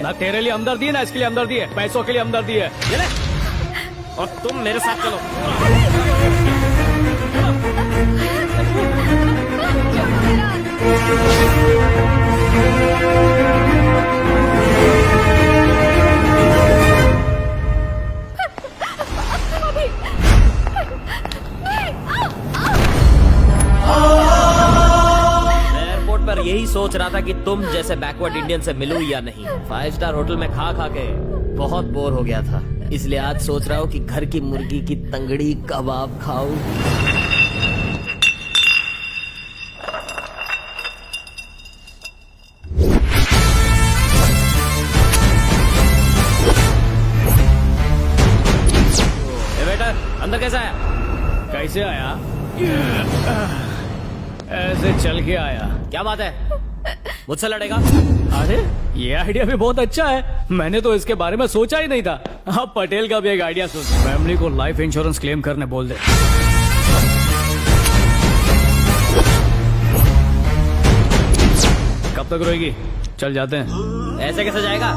ना तेरे लिए हमदर्दी है ना इसके लिए हमदर्दी है, पैसों के लिए हमदर्दी है। ये ले। और तुम मेरे साथ चलो। पर यही सोच रहा था कि तुम जैसे बैकवर्ड इंडियन से मिलूं या नहीं। 5 स्टार होटल में खा खा के बहुत बोर हो गया था, इसलिए आज सोच रहा हूँ कि घर की मुर्गी की तंगड़ी कबाब खाऊं। वेटर, अंदर कैसा आया? कैसे आया? ऐसे चल के आया। क्या बात है, मुझसे लड़ेगा? अरे ये आइडिया भी बहुत अच्छा है, मैंने तो इसके बारे में सोचा ही नहीं था। अब पटेल का भी एक आइडिया सुन, फैमिली को लाइफ इंश्योरेंस क्लेम करने बोल दे। कब तक रोएगी? चल जाते हैं। ऐसे कैसे जाएगा?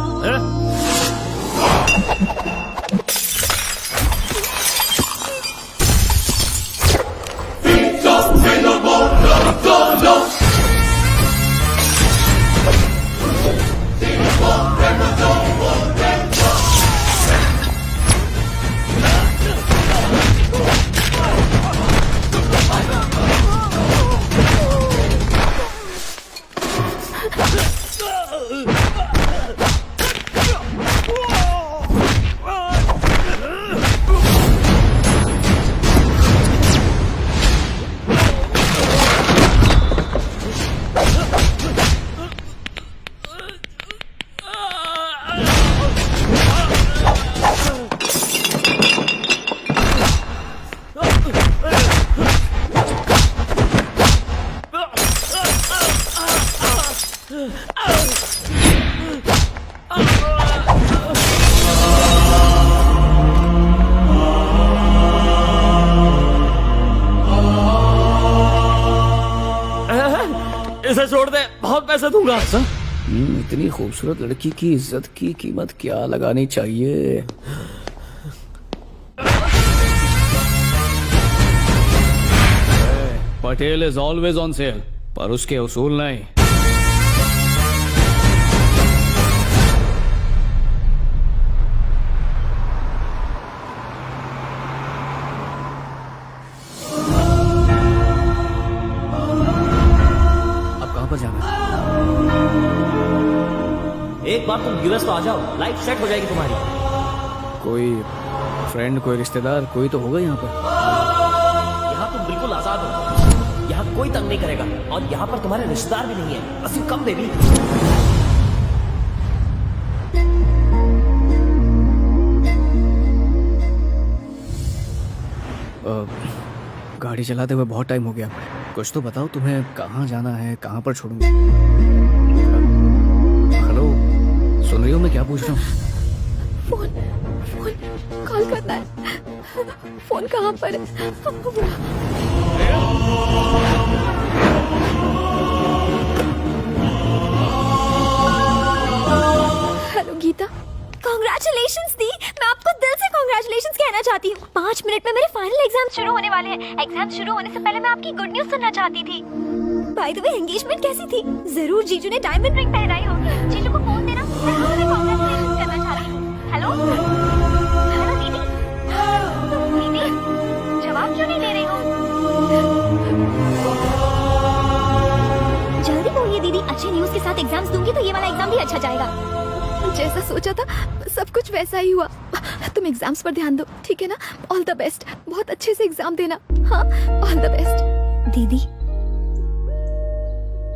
इसे छोड़ दे, बहुत पैसे दूंगा। इतनी खूबसूरत लड़की की इज्जत की कीमत क्या लगानी चाहिए? Patel is always on sale, पर उसके उसूल नहीं। एक बार तुम यूएस तो आ जाओ, लाइफ सेट हो जाएगी तुम्हारी। कोई फ्रेंड, कोई रिश्तेदार, कोई तो होगा यहाँ पर। यहाँ तुम बिल्कुल आजाद हो, यहाँ कोई तंग नहीं करेगा, और यहाँ पर तुम्हारे रिश्तेदार भी नहीं है। बस यू कम बेबी। गाड़ी चलाते हुए बहुत टाइम हो गया, कुछ तो बताओ, तुम्हें कहाँ जाना है, कहाँ पर छोड़ूंगा? हेलो, सुन रही हो मैं क्या पूछ रहा हूँ? फोन कॉल करना है। फोन कहाँ पर है? हेलो गीता, कांग्रेचुलेशंस दी। मैं आपको दिल से कांग्रेचुलेशंस कहना चाहती हूँ। 5 मिनट में मेरे फाइनल एग्जाम शुरू होने वाले हैं। एग्जाम शुरू होने से पहले मैं आपकी गुड न्यूज सुनना चाहती थी। बाय द वे, एंगेजमेंट कैसी थी? जरूर जीजू ने डायमंड रिंग पहनाई होगी। जीजू को फोन देना, मैं आपसे कांग्रेचुलेशंस करना चाह रही हूँ। हेलो हेलो दीदी, दीदी जवाब क्यों नहीं दे रही हो? जल्दी बोलिए दीदी। अच्छे न्यूज के साथ एग्जाम्स दूंगी तो ये वाला एग्जाम भी अच्छा जाएगा। जैसा सोचा था सब कुछ वैसा ही हुआ। तुम एग्जाम्स पर ध्यान दो, ठीक है ना? ऑल द बेस्ट, बहुत अच्छे से एग्जाम देना। हाँ, ऑल द बेस्ट। दीदी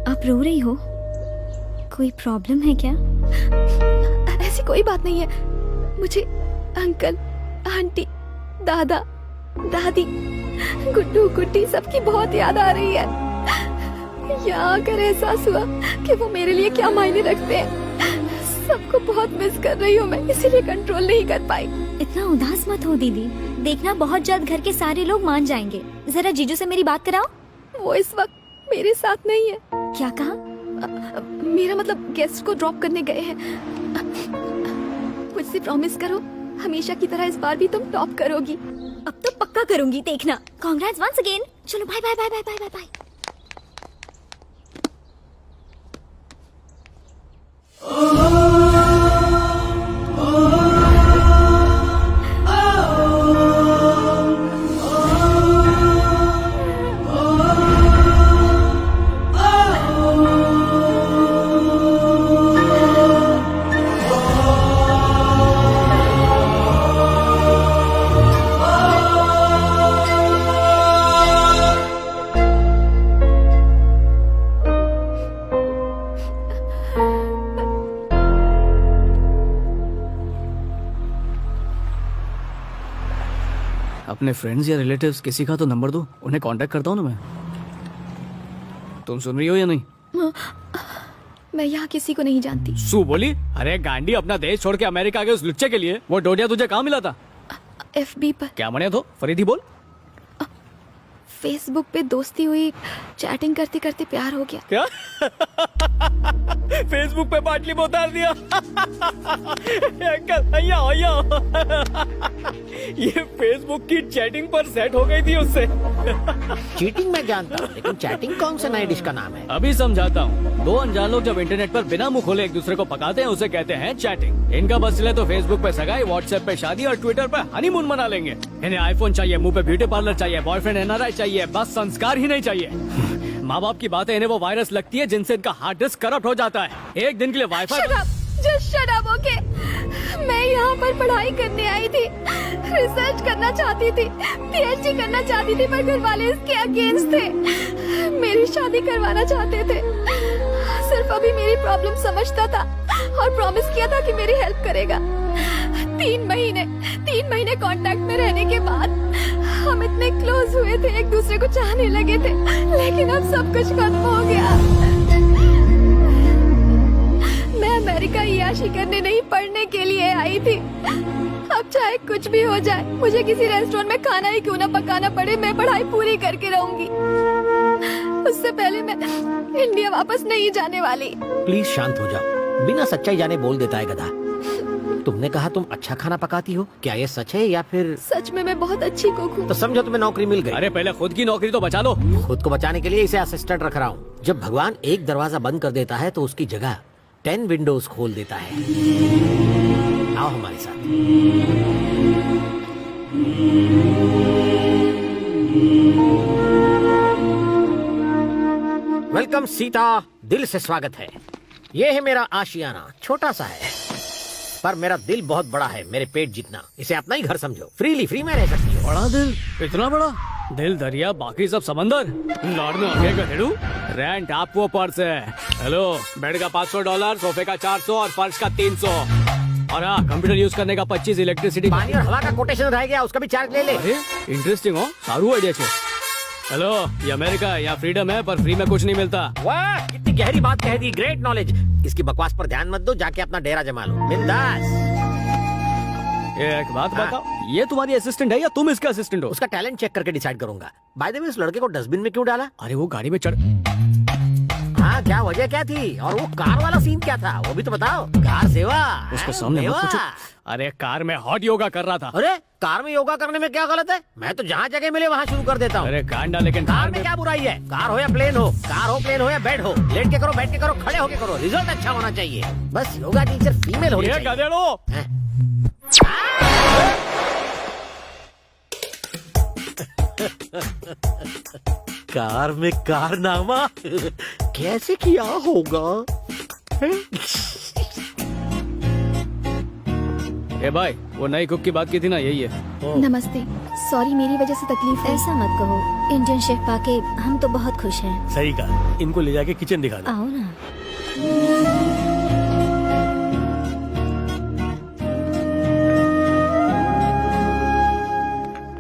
आप रो रही हो, कोई प्रॉब्लम है क्या? ऐसी कोई बात नहीं है। मुझे अंकल, आंटी, दादा, दादी, गुड्डू, गुड्डी सबकी बहुत याद आ रही है। यहाँ आकर एहसास हुआ कि वो मेरे लिए क्या मायने रखते हैं। सबको बहुत मिस कर रही हूँ मैं, इसीलिए कंट्रोल नहीं कर पाई। इतना उदास मत हो दीदी, देखना बहुत जल्द घर के सारे लोग मान जाएंगे। जरा जीजू से मेरी बात कराओ। वो इस वक्त मेरे साथ नहीं है। क्या कहा? मेरा मतलब गेस्ट को ड्रॉप करने गए हैं। मुझसे प्रॉमिस करो, हमेशा की तरह इस बार भी तुम टॉप करोगी। अब तो पक्का करूंगी, देखना। Congrats once again. चलो bye bye bye bye bye bye bye. अपने फ्रेंड्स या रिलेटिव्स किसी का तो नंबर दो, उन्हें कांटेक्ट करता हूँ ना मैं। तुम सुन रही हो या नहीं? मैं यहाँ किसी को नहीं जानती। सू बोली, अरे गांडी, अपना देश छोड़ के अमेरिका गए उस लुच्चे के लिए। वो डोडिया तुझे कहाँ मिला था? FB पर। क्या मने तो फरीदी बोल। फेसबुक पे दोस्ती हुई, चैटिंग करते करते प्यार हो गया। क्या? फेसबुक पे बाटली में उतार दिया। ये फेसबुक की चैटिंग पर सेट हो गई थी उससे। चीटिंग मैं जानता हूँ, लेकिन चैटिंग कौन से नए डिश का नाम है? अभी समझाता हूँ। दो अनजान लोग जब इंटरनेट पर बिना मुंह खोले एक दूसरे को पकाते हैं, उसे कहते हैं चैटिंग। इनका बस चले तो फेसबुक पे सगाई, व्हाट्सएप पे शादी और ट्विटर पे हनीमून मना लेंगे। इन्हें आईफोन चाहिए, मुंह पे ब्यूटी पार्लर चाहिए, बॉयफ्रेंड NRI चाहिए, बस संस्कार ही नहीं चाहिए। माँ बाप की बातें इन्हें वो वायरस लगती है जिनसे इनका हार्ड डिस्क करप्ट हो जाता है। एक दिन के लिए wifi. Just shut up, okay? मैं यहाँ पर पढ़ाई करने आई थी, रिसर्च करना चाहती थी, PhD करना चाहती थी, पर घर वाले इसके अगेंस्ट थे। मेरी शादी करवाना चाहते थे। सिर्फ अभी मेरी प्रॉब्लम समझता था और प्रॉमिस किया था कि मेरी हेल्प करेगा। 3 महीने कांटेक्ट में रहने के बाद हम इतने क्लोज हुए थे, एक दूसरे को चाहने लगे थे, लेकिन अब सब कुछ खत्म हो गया। मैं अमेरिका याशी करने नहीं, पढ़ने के लिए आई थी। अब चाहे कुछ भी हो जाए, मुझे किसी रेस्टोरेंट में खाना ही क्यों ना पकाना पड़े, मैं पढ़ाई पूरी करके रहूंगी। उससे पहले मैं इंडिया वापस नहीं जाने वाली। प्लीज शांत हो जाओ, बिना सच्चाई जाने बोल देता है गधा। तुमने कहा तुम अच्छा खाना पकाती हो, क्या ये सच है या फिर? सच में मैं बहुत अच्छी कुक हूँ। तो समझो तुम्हें नौकरी मिल गई। अरे पहले खुद की नौकरी तो बचा लो। खुद को बचाने के लिए इसे असिस्टेंट रख रहा हूँ। जब भगवान एक दरवाजा बंद कर देता है तो उसकी जगह 10 विंडोज खोल देता है। आओ हमारे साथ। वेलकम सीता, दिल से स्वागत है। ये है मेरा आशियाना, छोटा सा है पर मेरा दिल बहुत बड़ा है, मेरे पेट जितना। इसे अपना ही घर समझो, फ्री में रह सकती हो। बड़ा दिल, इतना बड़ा दिल, दरिया बाकी सब समंदर। लॉर्ड आगे गधेड़ू, रेंट आप वो पर्स है। हेलो, बेड का $500, सोफे का 400 और फर्श का 300। और हाँ, कंप्यूटर यूज करने का 25, इलेक्ट्रिसिटी। पानी और हवा का कोटेशन रह गया, उसका भी चार्ज ले ले। अरे इंटरेस्टिंग हो, सारू आइडिया छे। हेलो, ये अमेरिका है, यहाँ फ्रीडम है पर फ्री में कुछ नहीं मिलता। वाह, कितनी गहरी बात कह दी, ग्रेट नॉलेज। इसकी बकवास पर ध्यान मत दो, जाके अपना डेरा जमा लो, बिंदास। एक बात बताओ, ये तुम्हारी असिस्टेंट है या तुम इसका असिस्टेंट हो? उसका टैलेंट चेक करके डिसाइड करूंगा। बाय द वे, उस लड़के को डस्टबिन में क्यों डाला? अरे वो गाड़ी में चढ़। हाँ, क्या वजह क्या थी? और वो कार वाला सीन क्या था, वो भी तो बताओ। कार सेवा, उसके सामने मत पूछो। अरे कार में हॉट योगा कर रहा था। अरे कार में योगा करने में क्या गलत है? मैं तो जहाँ जगह मिले वहाँ शुरू कर देता हूँ। अरे गांडा, लेकिन कार में क्या बुराई है? कार हो या प्लेन हो, कार हो, प्लेन हो या बेड हो, लेट के करो, बैठ के करो, खड़े होके करो, रिजल्ट अच्छा होना चाहिए। बस योगा टीचर फीमेल होनी चाहिए। गधेड़ो, कार में कारनामा कैसे किया होगा? ए भाई, वो नई कुक की बात की थी ना, यही है। नमस्ते, सॉरी मेरी वजह से तकलीफ है। ऐसा मत कहो, इंडियन शेफ पाके हम तो बहुत खुश हैं। सही कहा, इनको ले जाके किचन दिखा दो। आओ ना।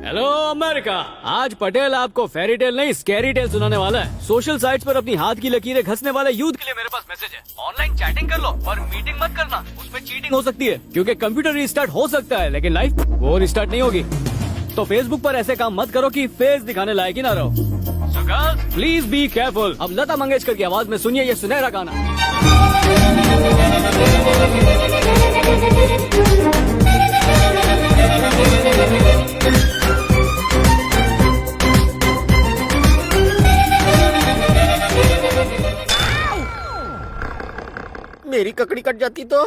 हेलो अमेरिका, आज पटेल आपको फेरी टेल नहीं स्कैरी टेल सुनाने वाला है। सोशल साइट्स पर अपनी हाथ की लकीरें घसने वाले यूथ के लिए मेरे पास मैसेज है। ऑनलाइन चैटिंग कर लो पर मीटिंग मत करना, उसमें चीटिंग हो सकती है। क्योंकि कंप्यूटर रिस्टार्ट हो सकता है लेकिन लाइफ वो रिस्टार्ट नहीं होगी। तो फेसबुक पर ऐसे काम मत करो कि फेस दिखाने लायक ही ना रहो। So girls, please be careful. अब लता मंगेशकर की आवाज में सुनिए ये सुनहरा गाना। ककड़ी कट जाती तो।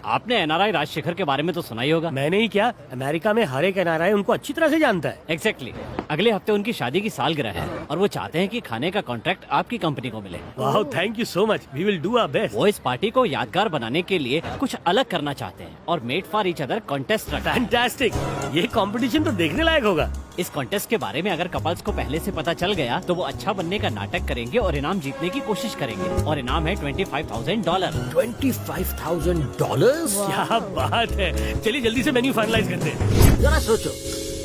आपने एनआरआई राजशेखर के बारे में तो सुना ही होगा। मैंने ही क्या, अमेरिका में हर एक एनआरआई उनको अच्छी तरह से जानता है। एग्जैक्टली अगले हफ्ते उनकी शादी की सालगिरह है और वो चाहते हैं कि खाने का कॉन्ट्रैक्ट आपकी कंपनी को मिले। वाह, thank you so much, we will do our best. वो इस पार्टी को यादगार बनाने के लिए कुछ अलग करना चाहते हैं और made for each other contest रखा है। फैंटास्टिक, ये कंपटीशन तो देखने लायक होगा। इस कॉन्टेस्ट के बारे में अगर कपल्स को पहले से पता चल गया तो वो अच्छा बनने का नाटक करेंगे और इनाम जीतने की कोशिश करेंगे और इनाम है $25,000। $25,000? क्या बात है, चलिए जल्दी से मेन्यू फाइनलाइज करते हैं। जरा सोचो,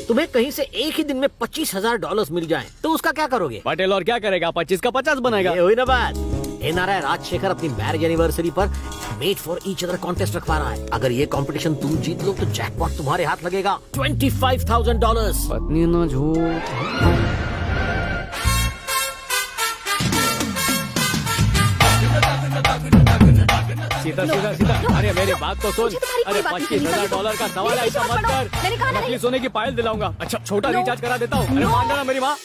तुम्हें कहीं से एक ही दिन में $25,000 मिल जाएं, तो उसका क्या करोगे? पटेल और क्या करेगा, 25 का 50 बनाएगा। ये हुई ना बात। एनआरआई राजशेखर अपनी मैरिज एनिवर्सरी पर made for each other contest रखवा रहा है। अगर ये कंपटीशन तुम जीत लो तो जैकपॉट तुम्हारे हाथ लगेगा, $25,000। पत्नी ना झूठ। सीधा सीधा सीधा। अरे मेरी बात तो सुन। मुझे तुम्हारी कोई अरे बात नहीं $25,000 का सवाल है, ऐसा मत कर। मैंने कहा ना नकली नहीं। सोने की पायल दिलाऊंगा। अच्छा छोटा No. रिचार्ज करा देता हूँ। अरे No. मान जाना मेरी माँ।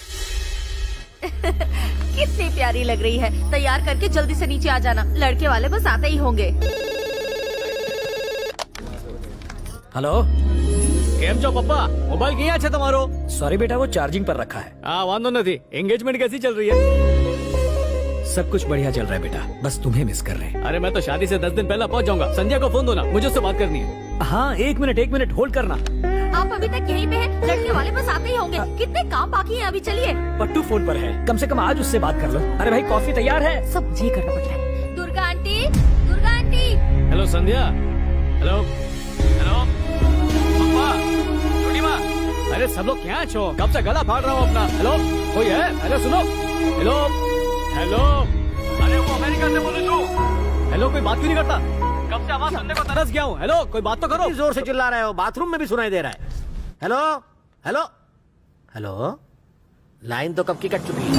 कितनी प्यारी लग रही है। तैयार करके जल्दी से नीचे आ जाना, लड़के वाले बस आते ही होंगे। हेलो, કેમ છો પપ્પા? મોબાઈલ ક્યાં છે તમારો? सॉरी बेटा, वो चार्जिंग पर रखा है। हाँ वांधो નથી। एंगेजमेंट कैसी चल रही है? सब कुछ बढ़िया चल रहा है बेटा, बस तुम्हें मिस कर रहे हैं। अरे मैं तो शादी से 10 दिन पहले पहुंच जाऊंगा। संध्या को फोन दो ना, मुझे उससे बात करनी है। हाँ, एक मिनट होल्ड करना। आप अभी तक यहीं पे हैं? लड़के वाले बस आते ही होंगे। कितने काम बाकी हैं, अभी चलिए। पट्टू फोन पर है, कम से कम आज उससे बात कर लो। अरे भाई कॉफी तैयार है। सब ये करना पड़ता है। Durga aunty, Durga aunty. Hello Sandhya. Hello hello papa, छोटी माँ। अरे सब लोग क्या छो? कब से गला फाड़ रहा हूँ अपना। हेलो कोई है? हेलो सुनो। Hello hello. अरे वो अमेरिका से बोल रही हूँ। हेलो कोई बात क्यों नहीं करता? कब से आवाज सुनने को तरस गया हूँ। हेलो कोई बात तो करो। इतनी जोर से चिल्ला रहे हो, बाथरूम में भी सुनाई दे रहा है। Hello hello hello. लाइन तो कब की कट चुकी है।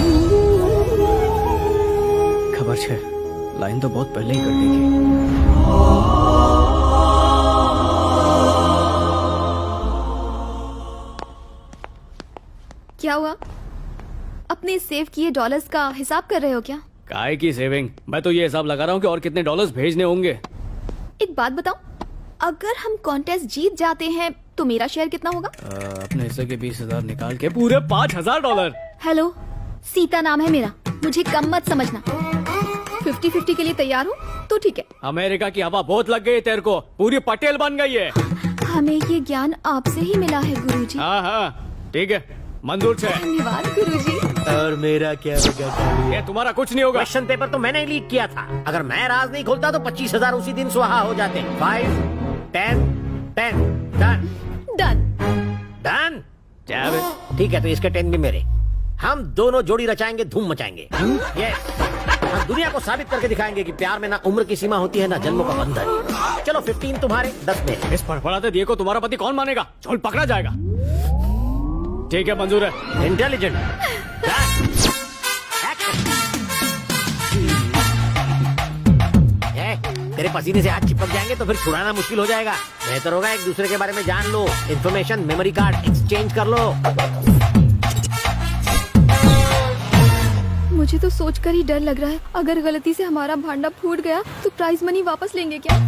खबर छे, लाइन तो बहुत पहले ही कट गई थी। क्या हुआ? अपने सेव किए डॉलर्स का हिसाब कर रहे हो क्या? काय की सेविंग? मैं तो ये हिसाब लगा रहा हूँ कि और कितने डॉलर्स भेजने होंगे। एक बात बताओ, अगर हम कॉन्टेस्ट जीत जाते हैं तो मेरा शेयर कितना होगा? अपने हिस्से के 20,000 निकाल के पूरे $5,000। हेलो, सीता नाम है मेरा, मुझे कम मत समझना। 50-50 के लिए तैयार हो तो ठीक है। अमेरिका की हवा बहुत लग गई तेरे को, पूरी पटेल बन गई है। हमें ये ज्ञान आपसे ही मिला है गुरुजी। हाँ हाँ ठीक है, मंजूर है। धन्यवाद गुरुजी। और मेरा क्या होगा? ये तुम्हारा कुछ नहीं होगा। क्वेश्चन पेपर तो मैंने लीक किया था। अगर मैं राज नहीं खोलता तो 25,000 उसी दिन स्वाहा हो जाते। 5, 10, 10 डन डन। डन। ठीक है, तो इसके 10 भी मेरे। हम दोनों जोड़ी रचाएंगे, धूम मचाएंगे। यस, हम दुनिया को साबित करके दिखाएंगे कि प्यार में ना उम्र की सीमा होती है ना जन्मों का बंधन। चलो 15 तुम्हारे, 10 मेरे। इस फड़फड़ाते दिए को तुम्हारा पति कौन मानेगा? झोल पकड़ा जाएगा। ठीक है मंजूर है। इंटेलिजेंट। तेरे पसीने से हाथ चिपक जाएंगे तो फिर छुड़ाना मुश्किल हो जाएगा। बेहतर होगा एक दूसरे के बारे में जान लो, इन्फॉर्मेशन मेमोरी कार्ड एक्सचेंज कर लो। मुझे तो सोचकर ही डर लग रहा है, अगर गलती से हमारा भांडा फूट गया तो प्राइज मनी वापस लेंगे क्या?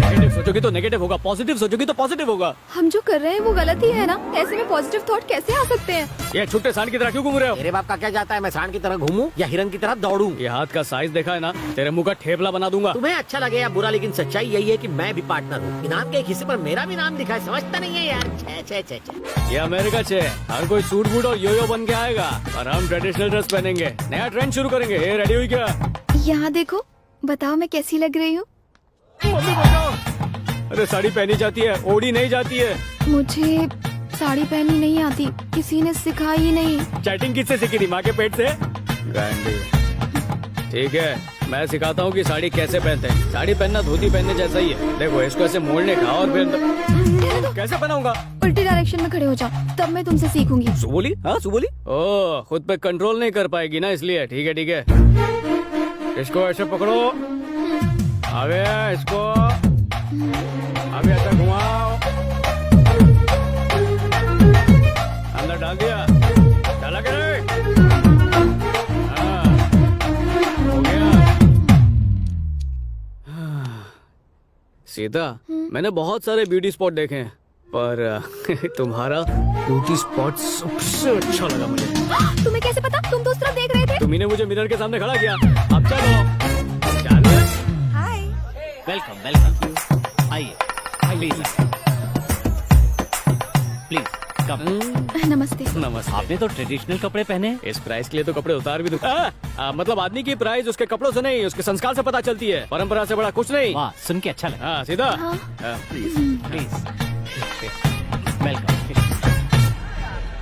नेगेटिव सोचोगी तो नेगेटिव होगा, पॉजिटिव सोचोगी तो पॉजिटिव होगा। हम जो कर रहे हैं वो गलत ही है ना? ऐसे में पॉजिटिव थॉट कैसे आ सकते हैं? ये छुट्टे सांड की तरह क्यों घूम रहे हो? तेरे बाप का क्या जाता है मैं सांड की तरह घूमूं या हिरन की तरह दौड़ूं? ये हाथ का साइज देखा है ना, तेरे मुंह का ठेपला बना दूंगा। तुम्हें अच्छा लगे या बुरा, लेकिन सच्चाई यही है कि मैं भी पार्टनर हूँ। इनाम के एक हिस्से पर मेरा भी नाम लिखा है, समझता नहीं है यार। छे छे छे छे। ये अमेरिका छे, हर कोई सूट बूट और योयो बन के आएगा और हम ट्रेडिशनल ड्रेस पहनेंगे, नया ट्रेंड शुरू करेंगे। ये रेडी हुई क्या? यहाँ देखो, बताओ मैं कैसी लग रही हूँ? मम्मी बचाओ। अरे साड़ी पहनी जाती है, ओढ़ी नहीं जाती है। मुझे साड़ी पहननी नहीं आती, किसी ने सिखाई ही नहीं। चैटिंग किससे सीखी थी? माँ के पेट से? गांडी। ठीक है, मैं सिखाता हूँ कि साड़ी कैसे पहनते हैं। साड़ी पहनना धोती पहनने जैसा ही है। देखो इसको ऐसे मोड़ने का और फिर कैसे पहनाऊंगा? उल्टी डायरेक्शन में खड़े हो जाओ, तब मैं तुमसे सीखूंगी। सुबोली? हाँ सुबोली। ओ, खुद पे कंट्रोल नहीं कर पाएगी ना, इसलिए। ठीक है ठीक है, इसको ऐसे पकड़ो, आगे इसको अभी ऐसा घुमाओ, अंदर डाल दिया, डाला के नहीं? हाँ, हो गया। सीता, मैंने बहुत सारे ब्यूटी स्पॉट देखे हैं, पर तुम्हारा ब्यूटी स्पॉट सबसे अच्छा लगा मुझे। तुम्हें कैसे पता? तुम तो उस तरफ देख रहे थे। तुम्ही ने मुझे मिरर के सामने खड़ा किया। अब चलो, चलो। हाय। वेलकम वेलकम, आइए प्लीज प्लीज कम। नमस्ते। नमस्ते। आपने तो ट्रेडिशनल कपड़े पहने। इस प्राइस के लिए तो कपड़े उतार भी दूं। मतलब आदमी की प्राइस उसके कपड़ों से नहीं, उसके संस्कार से पता चलती है। परंपरा से बड़ा कुछ नहीं। वाह, सुन के अच्छा लगा। हाँ सीधा। Please welcome.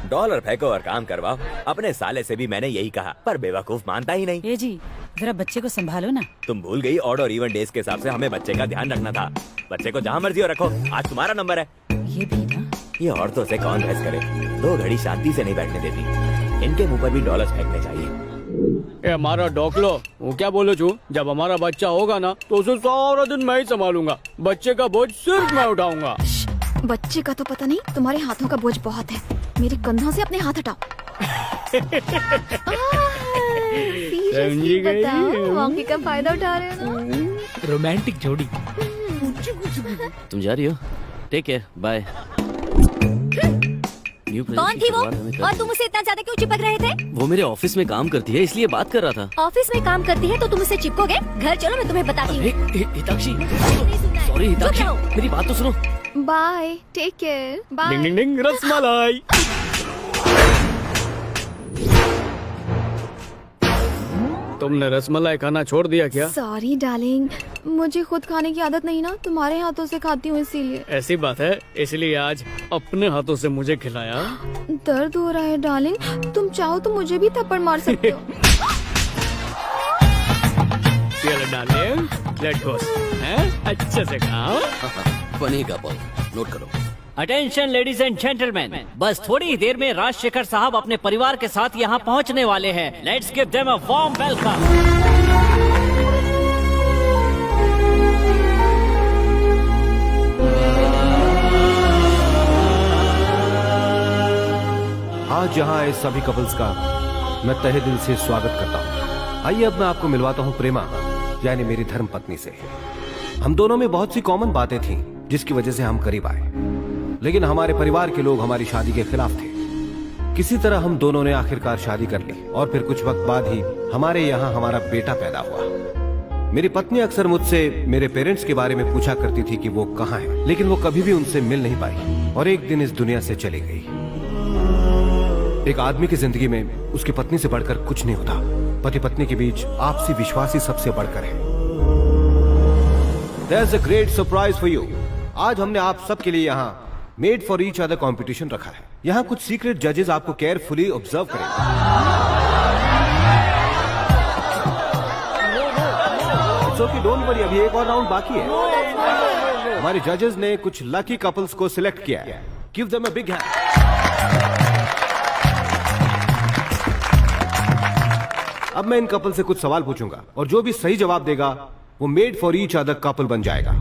डॉलर फेंको और काम करवाओ। अपने साले से भी मैंने यही कहा, पर बेवकूफ मानता ही नहीं। ए जी, जरा बच्चे को संभालो ना। तुम भूल गई, ऑड और इवन डेज के हिसाब से हमें बच्चे का ध्यान रखना था। बच्चे को जहाँ मर्जी हो रखो, आज तुम्हारा नंबर है। ये भी ना। ये औरतों से कौन बहस करे, 2 घड़ी शांति से नहीं बैठने देती। इनके मुंह पर भी डॉलर्स फेंकने चाहिए। ये हमारा डॉकलो, वो क्या बोलो छू, जब हमारा बच्चा होगा ना तो उसे सारा दिन मैं ही संभालूंगा। बच्चे का बोझ सिर्फ मैं उठाऊंगा। बच्चे का तो पता नहीं, तुम्हारे हाथों का बोझ बहुत है। मेरे कंधों से अपने हाथ हटाओ। समझी गई? मौके का फायदा उठा रहे हो ना। रोमांटिक जोड़ी। तुम जा रही हो? Take care, bye. कौन थी वो और तुम उसे इतना ज्यादा क्यों चिपक रहे थे? वो मेरे ऑफिस में काम करती है, इसलिए बात कर रहा था। ऑफिस में काम करती है तो तुम उसे चिपकोगे? घर चलो, मैं तुम्हें बताती हूँ। हिताक्षी, नहीं सुनना है। सॉरी हिताक्षी, चुप रहो। मेरी बात तो सुनो। Bye, take care, bye. Ding ding ding, rasmalai. तुमने रसमलाई खाना छोड़ दिया क्या? सॉरी डार्लिंग, मुझे खुद खाने की आदत नहीं ना, तुम्हारे हाथों से खाती हूँ इसीलिए। ऐसी बात है, इसलिए आज अपने हाथों से मुझे खिलाया। दर्द हो रहा है डार्लिंग, तुम चाहो तो मुझे भी थप्पड़ मार सकते हो। चलो डार्लिंग, लेट्स गो। हैं? अच्छे से खाओ। फनी कपल, नोट करो। अटेंशन लेडीज एंड जेंटलमैन, बस थोड़ी ही देर में राजशेखर साहब अपने परिवार के साथ यहाँ पहुँचने वाले हैं। Let's give them a warm welcome. आज यहाँ आए सभी कपल्स का मैं तहे दिल से स्वागत करता हूँ। आइए अब मैं आपको मिलवाता हूँ प्रेमा, यानी मेरी धर्म पत्नी से। हम दोनों में बहुत सी कॉमन बातें थीं, जिसकी वजह से हम करीब आए, लेकिन हमारे परिवार के लोग हमारी शादी के खिलाफ थे। किसी तरह हम दोनों ने आखिरकार शादी कर ली और फिर कुछ वक्त बाद ही हमारे यहाँ हमारा बेटा पैदा हुआ। मेरी पत्नी अक्सर मुझसे मेरे पेरेंट्स के बारे में पूछा करती थी कि वो कहाँ हैं, लेकिन वो कभी भी उनसे मिल नहीं पाई और एक दिन इस दुनिया से चली गई। एक आदमी की जिंदगी में उसकी पत्नी से बढ़कर कुछ नहीं होता। पति पत्नी के बीच आपसी विश्वास ही सबसे बढ़कर है। There's a great surprise for you. आज हमने आप सबके लिए यहाँ made for each other competition रखा है। यहाँ कुछ सीक्रेट जजेस आपको केयरफुली ऑब्जर्व करेंगे। It's okay, don't worry, अभी एक और राउंड बाकी है। हमारे जजेस ने कुछ लकी कपल्स को सिलेक्ट किया है। Give them a big hand. अब मैं इन कपल से कुछ सवाल पूछूंगा और जो भी सही जवाब देगा वो made for each other couple बन जाएगा।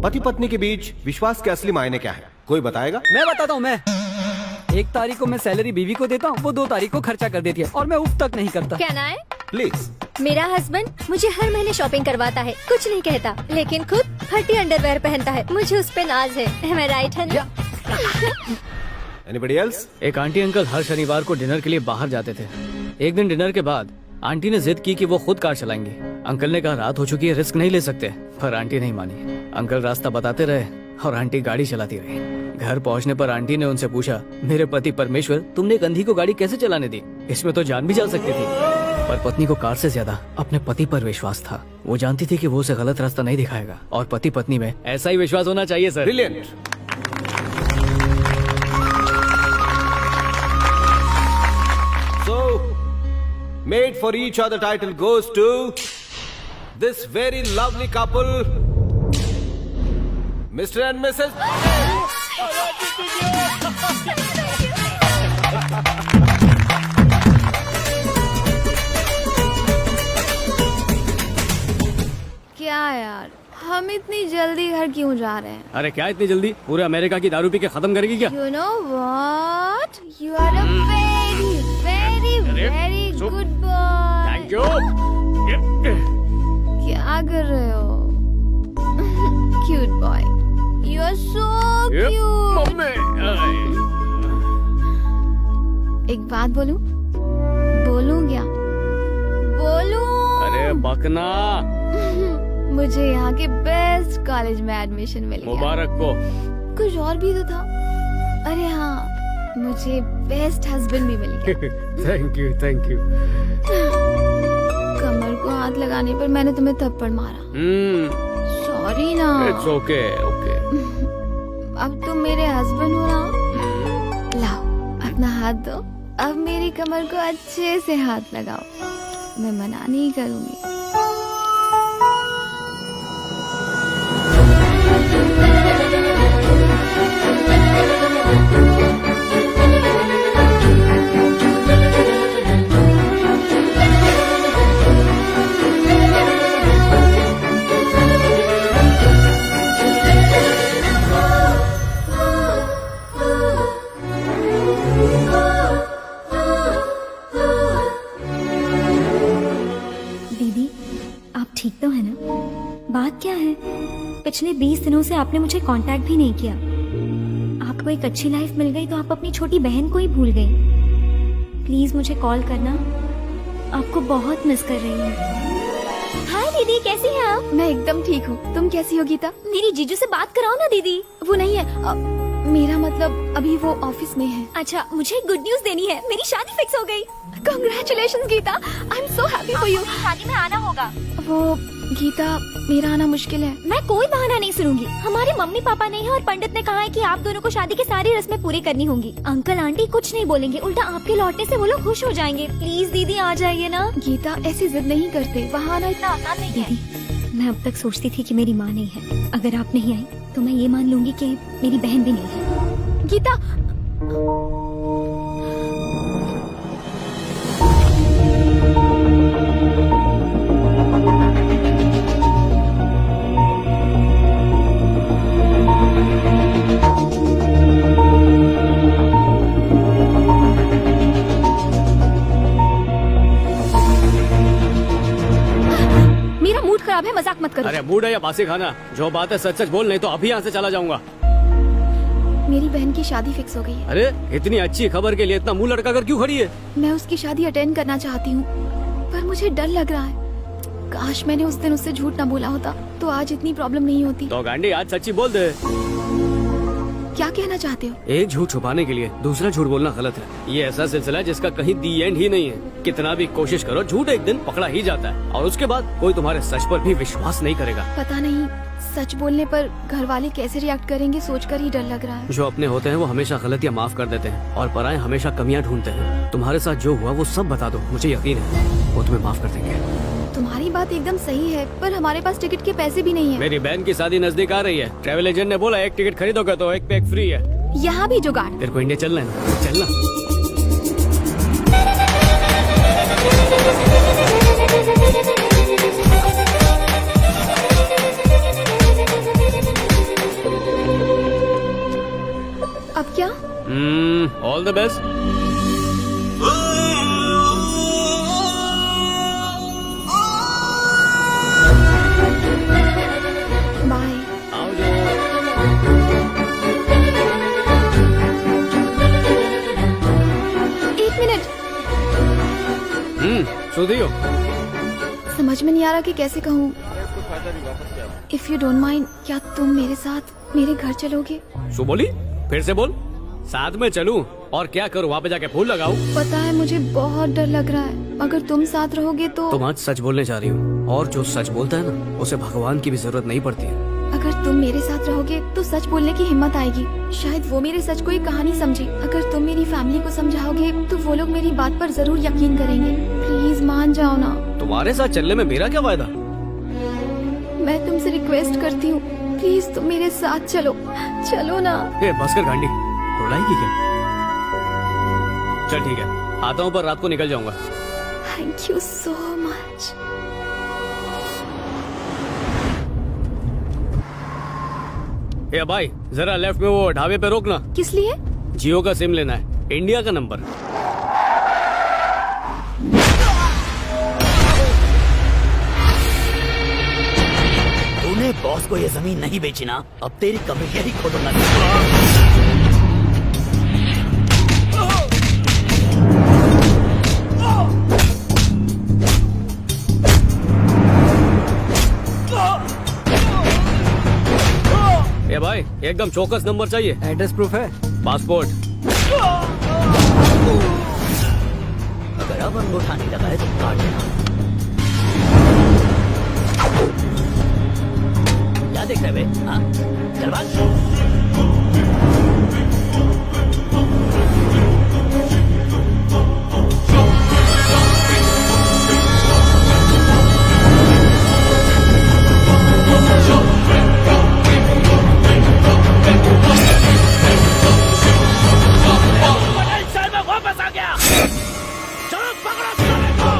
पति पत्नी के बीच विश्वास के असली मायने क्या है, कोई बताएगा? मैं बताता हूँ। मैं 1 तारीख को मैं सैलरी बीवी को देता हूँ, वो 2 तारीख को खर्चा कर देती है और मैं उफ तक नहीं करता। क्या ना है? प्लीज। मेरा हस्बैंड मुझे हर महीने शॉपिंग करवाता है, कुछ नहीं कहता, लेकिन खुद फटी अंडरवेयर पहनता है। मुझे उस पे नाज है। Am I right, honey? Anybody else? एक आंटी अंकल हर शनिवार को डिनर के लिए बाहर जाते थे। एक दिन डिनर के बाद आंटी ने जिद की कि वो खुद कार चलाएंगे। अंकल ने कहा रात हो चुकी है, रिस्क नहीं ले सकते, पर आंटी नहीं मानी। अंकल रास्ता बताते रहे और आंटी गाड़ी चलाती रही। घर पहुंचने पर आंटी ने उनसे पूछा, मेरे पति परमेश्वर, तुमने एक अंधी को गाड़ी कैसे चलाने दी? इसमें तो जान भी जा सकती थी। पर पत्नी को कार से ज्यादा अपने पति पर विश्वास था। वो जानती थी कि वो उसे गलत रास्ता नहीं दिखाएगा और पति पत्नी में ऐसा ही विश्वास होना चाहिए sir. Brilliant. So, made for each other title goes to this very lovely couple, Mr. and Mrs. क्या यार, हम इतनी जल्दी घर क्यों जा रहे हैं? अरे क्या इतनी जल्दी, पूरे अमेरिका की दारू पी के खत्म करेगी क्या? You know what? You are a very, very, very good boy. Thank you. क्या कर रहे हो? एक बात बोलूं? बोलूं क्या? बोलूं? अरे बकना। मुझे यहाँ के बेस्ट कॉलेज में एडमिशन मिल गया। मुबारक को। कुछ और भी तो था। अरे हाँ, मुझे बेस्ट हस्बैंड भी मिल गया। Thank you thank you. कमर को हाथ लगाने पर मैंने तुम्हें थप्पड़ मारा। सॉरी ना। It's okay okay. अब तुम मेरे हस्बैंड हो ना। लाओ अपना हाथ दो। अब मेरी कमर को अच्छे से हाथ लगाओ। मैं मना नहीं करूंगी। दीदी आप ठीक तो है ना? बात क्या है? पिछले 20 दिनों से आपने मुझे कांटेक्ट भी नहीं किया। आपको एक अच्छी लाइफ मिल गई तो आप अपनी छोटी बहन को ही भूल गई। प्लीज मुझे कॉल करना, आपको बहुत मिस कर रही हूँ। हाय दीदी, कैसी हैं आप? मैं एकदम ठीक हूँ। तुम कैसी हो गीता? मेरी जीजू से बात कराओ ना दीदी। वो नहीं है, मेरा मतलब अभी वो ऑफिस में है। अच्छा, मुझे गुड न्यूज देनी है, मेरी शादी फिक्स हो गई। Congratulations Geeta, I am so happy for you. शादी में आना होगा। वो गीता, मेरा आना मुश्किल है। मैं कोई बहाना नहीं सुनूंगी। हमारे मम्मी पापा नहीं है और पंडित ने कहा है कि आप दोनों को शादी की सारी रस्में पूरी करनी होंगी। अंकल आंटी कुछ नहीं बोलेंगे, उल्टा आपके लौटने से वो लोग खुश हो जाएंगे। प्लीज दीदी आ जाइए ना। गीता ऐसी जिद नहीं करते, वहाँ आना इतना आसान नहीं है। दीदी मैं अब तक सोचती थी कि मेरी माँ नहीं है। अगर आप नहीं आई तो मैं ये मान लूंगी कि मेरी बहन भी नहीं है। गीता, मेरा मूड खराब है, मजाक मत करो। अरे मूड है या बासी खाना? जो बात है सच सच बोल, नहीं तो अभी यहाँ से चला जाऊंगा। मेरी बहन की शादी फिक्स हो गई है। अरे इतनी अच्छी खबर के लिए इतना मुंह लटका कर क्यों खड़ी है? मैं उसकी शादी अटेंड करना चाहती हूँ, पर मुझे डर लग रहा है। काश मैंने उस दिन उससे झूठ ना बोला होता तो आज इतनी प्रॉब्लम नहीं होती। तो गांडी आज सच्ची बोल दे। क्या कहना चाहते हो? एक झूठ छुपाने के लिए दूसरा झूठ बोलना गलत है। ये ऐसा सिलसिला है जिसका कहीं दी एंड ही नहीं है। कितना भी कोशिश करो, झूठ एक दिन पकड़ा ही जाता है और उसके बाद कोई तुम्हारे सच पर भी विश्वास नहीं करेगा। पता नहीं सच बोलने पर घर वाले कैसे रिएक्ट करेंगे, सोचकर ही डर लग रहा है। जो अपने होते हैं वो हमेशा गलतियाँ माफ कर देते हैं और पराये हमेशा कमियां ढूंढते हैं। तुम्हारे साथ जो हुआ वो सब बता दो, मुझे यकीन है वो तुम्हें माफ कर देंगे। तुम्हारी बात एकदम सही है, पर हमारे पास टिकट के पैसे भी नहीं है। मेरी बहन की शादी नजदीक आ रही है। ट्रैवल एजेंट ने बोला एक टिकट खरीदोगे तो एक पे एक फ्री है। यहाँ भी जुगाड़। तेरे को इंडिया चलना है ना? चलना। अब क्या? All the best. बाय। एक मिनट, सुधी हो? समझ में नहीं आ रहा कि कैसे कहूँ। इफ यू डोंट माइंड, क्या तुम मेरे साथ मेरे घर चलोगे? शू बोली? फिर से बोल। साथ में चलूं और क्या करूं? वहाँ पे जाके फूल लगाऊं? पता है मुझे बहुत डर लग रहा है। अगर तुम साथ रहोगे तो। तुम आज सच बोलने जा रही हो और जो सच बोलता है ना उसे भगवान की भी जरूरत नहीं पड़ती है। अगर तुम मेरे साथ रहोगे तो सच बोलने की हिम्मत आएगी। शायद वो मेरे सच को एक कहानी समझे। अगर तुम मेरी फैमिली को समझाओगे तो वो लोग मेरी बात पर जरूर यकीन करेंगे। प्लीज मान जाओ ना। तुम्हारे साथ चलने में मेरा क्या फायदा? मैं तुमसे रिक्वेस्ट करती हूँ, प्लीज तुम मेरे साथ चलो। चलो ना। बस कर गांडी, रुलाएगी क्या? चल ठीक है, आता हूँ पर रात को निकल जाऊंगा। Thank you so much. ए भाई, जरा लेफ्ट में वो ढाबे पे रोकना। किस लिए? जियो का सिम लेना है, इंडिया का नंबर। तूने बॉस को ये जमीन नहीं बेची ना, अब तेरी कमी यही खोदूंगा। ये भाई एकदम चौकस नंबर चाहिए। एड्रेस प्रूफ है? पासपोर्ट। अगर अब अंगूठा नहीं लगा है तो काट देना। क्या देख रहे बे? हाँ चल भाग। वापस आ गया। चलो पकड़ो साले को।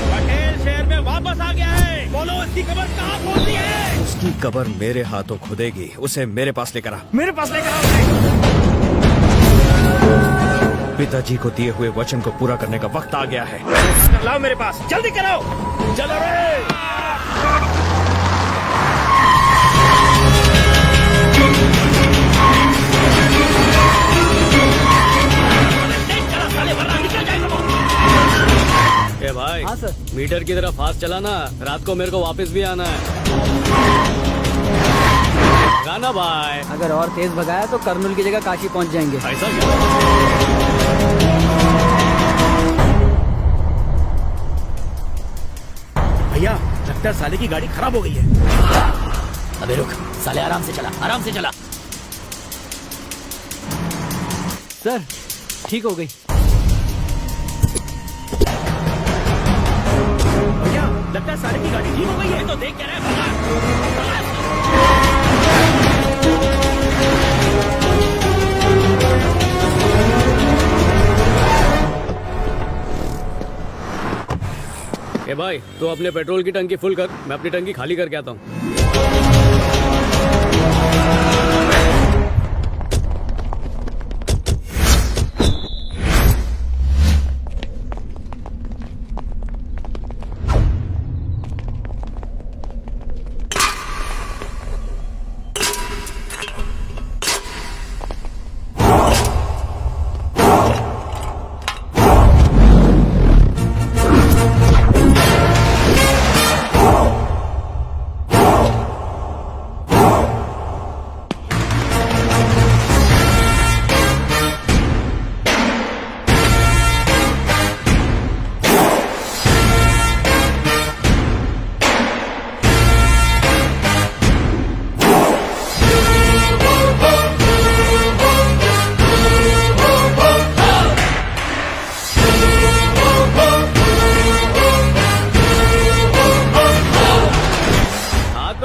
पटेल शहर में वापस आ गया है। बोलो इसकी कब्र कहाँ खोदनी है? उसकी कब्र मेरे हाथों खुदेगी। उसे मेरे पास लेकर आ। मेरे पास लेकर आओ। पिताजी को दिए हुए वचन को पूरा करने का वक्त आ गया है। लाओ मेरे पास, जल्दी कराओ। चलो रे। ए भाई। हाँ सर। मीटर की तरफ फास्ट चलाना, रात को मेरे को वापस भी आना है। गाना भाई। अगर और तेज भगाया तो कर्नूल की जगह काशी पहुंच जाएंगे। ऐसा क्या? भैया लगता है साले की गाड़ी खराब हो गई है। अबे रुक साले, आराम से चला, आराम से चला। सर ठीक हो गई। भैया लगता है साले की गाड़ी ठीक हो गई है। तो देख क्या रहा है? ए भाई तो अपने पेट्रोल की टंकी फुल कर, मैं अपनी टंकी खाली करके आता हूँ।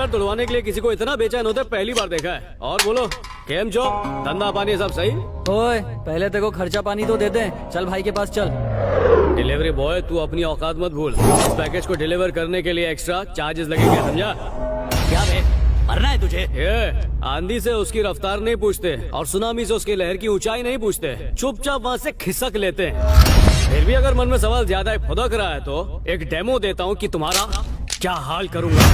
तुड़वाने के लिए किसी को इतना बेचैन होते पहली बार देखा है। और बोलो केम जो धंधा पानी सब सही? ओए पहले तेरे को खर्चा पानी तो दे दे। चल भाई के पास चल। डिलीवरी बॉय तू अपनी औकात मत भूल। इस पैकेज को डिलीवर करने के लिए एक्स्ट्रा चार्जेस लगेंगे, समझा? क्या बे मरना है तुझे? ये आंधी से उसकी रफ्तार नहीं पूछते और सुनामी से उसकी लहर की ऊंचाई नहीं पूछते, चुपचाप वहाँ से खिसक लेते हैं। फिर भी अगर मन में सवाल ज्यादा खुदक रहा है तो एक डेमो देता हूँ कि तुम्हारा क्या हाल करूंगा।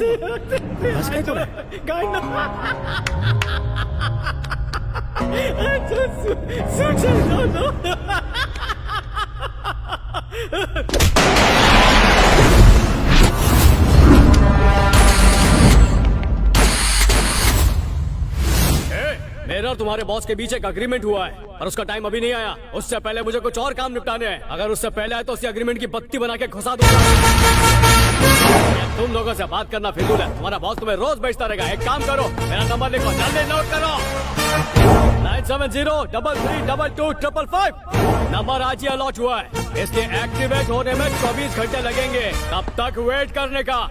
हंस के तुम्हें मेरा और तुम्हारे बॉस के बीच एक अग्रीमेंट हुआ है और उसका टाइम अभी नहीं आया। उससे पहले मुझे कुछ और काम निपटाने हैं। अगर उससे पहले आए तो उसी अग्रीमेंट की बत्ती बना के घुसा दूंगा। तुम लोगों से बात करना फिजूल है। तुम्हारा बॉस तुम्हें रोज बेचता रहेगा। एक काम करो, मेरा नंबर लिखो, जल्दी नोट करो। 9703322555। नंबर आज ही अलॉट हुआ है, इसलिए एक्टिवेट होने में 24 घंटे लगेंगे। तब तक वेट करने का।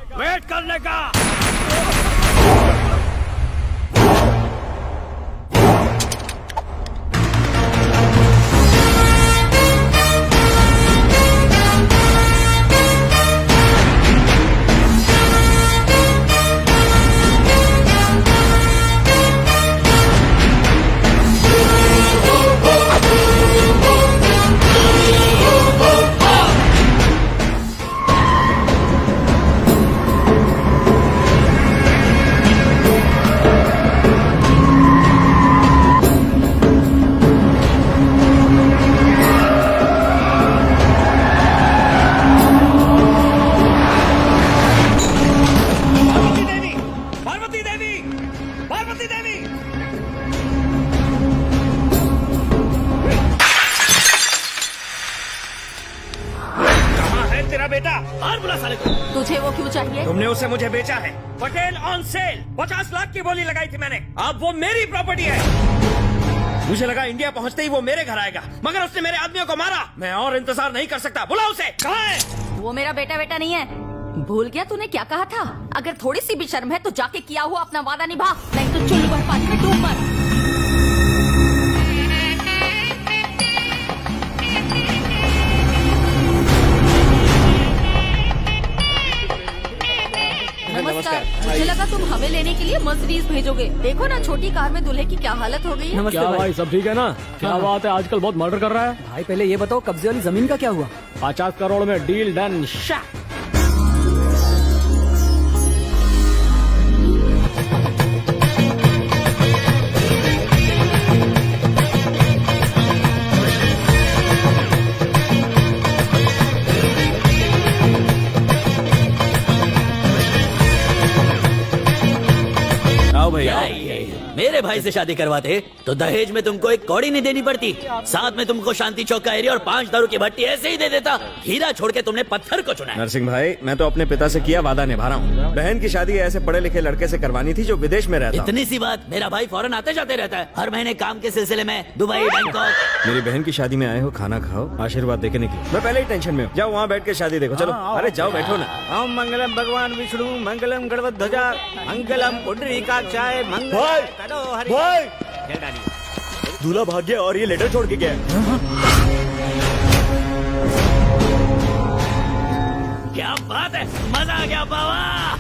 तुझे वो क्यों चाहिए? तुमने उसे मुझे बेचा है। पटेल ऑन सेल 50 लाख की बोली लगाई थी मैंने। अब वो मेरी प्रॉपर्टी है। मुझे लगा इंडिया पहुंचते ही वो मेरे घर आएगा, मगर उसने मेरे आदमियों को मारा। मैं और इंतजार नहीं कर सकता। बुलाओ उसे। कहाँ है? वो मेरा बेटा नहीं है। भूल गया तूने क्या कहा था? अगर थोड़ी सी भी शर्म है तो जाके किया हुआ अपना वादा निभा, नहीं तो चुल्लू भर पानी में डूब मर। नमस्कार। मुझे लगा तुम हमें लेने के लिए मर्सिडीज भेजोगे। देखो ना छोटी कार में दूल्हे की क्या हालत हो गई है। क्या भाई, सब ठीक है ना? क्या बात है, आजकल बहुत मर्डर कर रहा है भाई। पहले ये बताओ कब्जे वाली जमीन का क्या हुआ? 50 करोड़ में डील डन। भैया मेरे भाई से शादी करवाते तो दहेज में तुमको एक कौड़ी नहीं देनी पड़ती, साथ में तुमको शांति चौक का एरिया और 5 दारू की भट्टी ऐसे ही दे देता। हीरा छोड़ के तुमने पत्थर को चुना। नरसिंह भाई, मैं तो अपने पिता से किया वादा निभा रहा हूँ। बहन की शादी ऐसे पढ़े लिखे लड़के से करवानी थी जो विदेश में रहता। इतनी सी बात, मेरा भाई फौरन आते जाते रहता है, हर महीने काम के सिलसिले में दुबई, बैंकॉक। मेरी बहन की शादी में आए हो, खाना खाओ, आशीर्वाद देके निकलो। मैं पहले ही टेंशन में हूँ। जाओ वहाँ बैठ के शादी देखो। चलो। अरे जाओ, बैठो ना। ओम मंगलम भगवान विष्णु, मंगलम गणपत ध्वजा, मंगलम पुंडरीकाक्षाय, मंगलम करो हरि। दूल्हा भाग गया और ये लेटर छोड़ के गया। क्या बात है, मजा आ गया बाबा।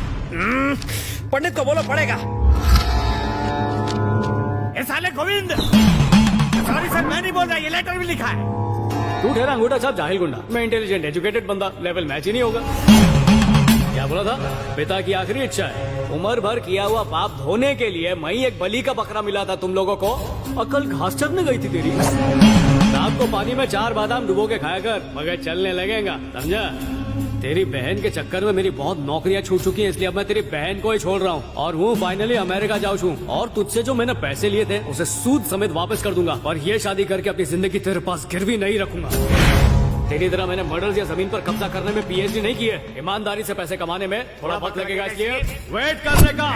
पंडित को बोलो पड़ेगा। ए साले गोविंद, सॉरी सर, मैं नहीं बोल रहा, ये लेटर भी लिखा है। तू ठहरा अंगूठा साहब जाहिल गुंडा। मैं इंटेलिजेंट एजुकेटेड बंदा, लेवल मैच ही नहीं होगा। क्या बोला था? पिता की आखिरी इच्छा है। उम्र भर किया हुआ पाप धोने के लिए मैं ही एक बलि का बकरा मिला था तुम लोगों को। अकल घास चरने गई थी तेरी। रात को पानी में 4 बादाम डुबो के खाया कर, मगर चलने लगेगा, समझा? तेरी बहन के चक्कर में मेरी बहुत नौकरियां छूट चुकी हैं, इसलिए अब मैं तेरी बहन को ही छोड़ रहा हूँ और वो फाइनली अमेरिका जाऊँ छू। और तुझसे जो मैंने पैसे लिए थे उसे सूद समेत वापस कर दूंगा, और ये शादी करके अपनी जिंदगी तेरे पास गिरवी नहीं रखूंगा। तेरी तरह मैंने मर्डर्स या जमीन पर कब्जा करने में पीएचडी नहीं की है। ईमानदारी से पैसे कमाने में थोड़ा वक्त लगेगा, इसलिए वेट करने का।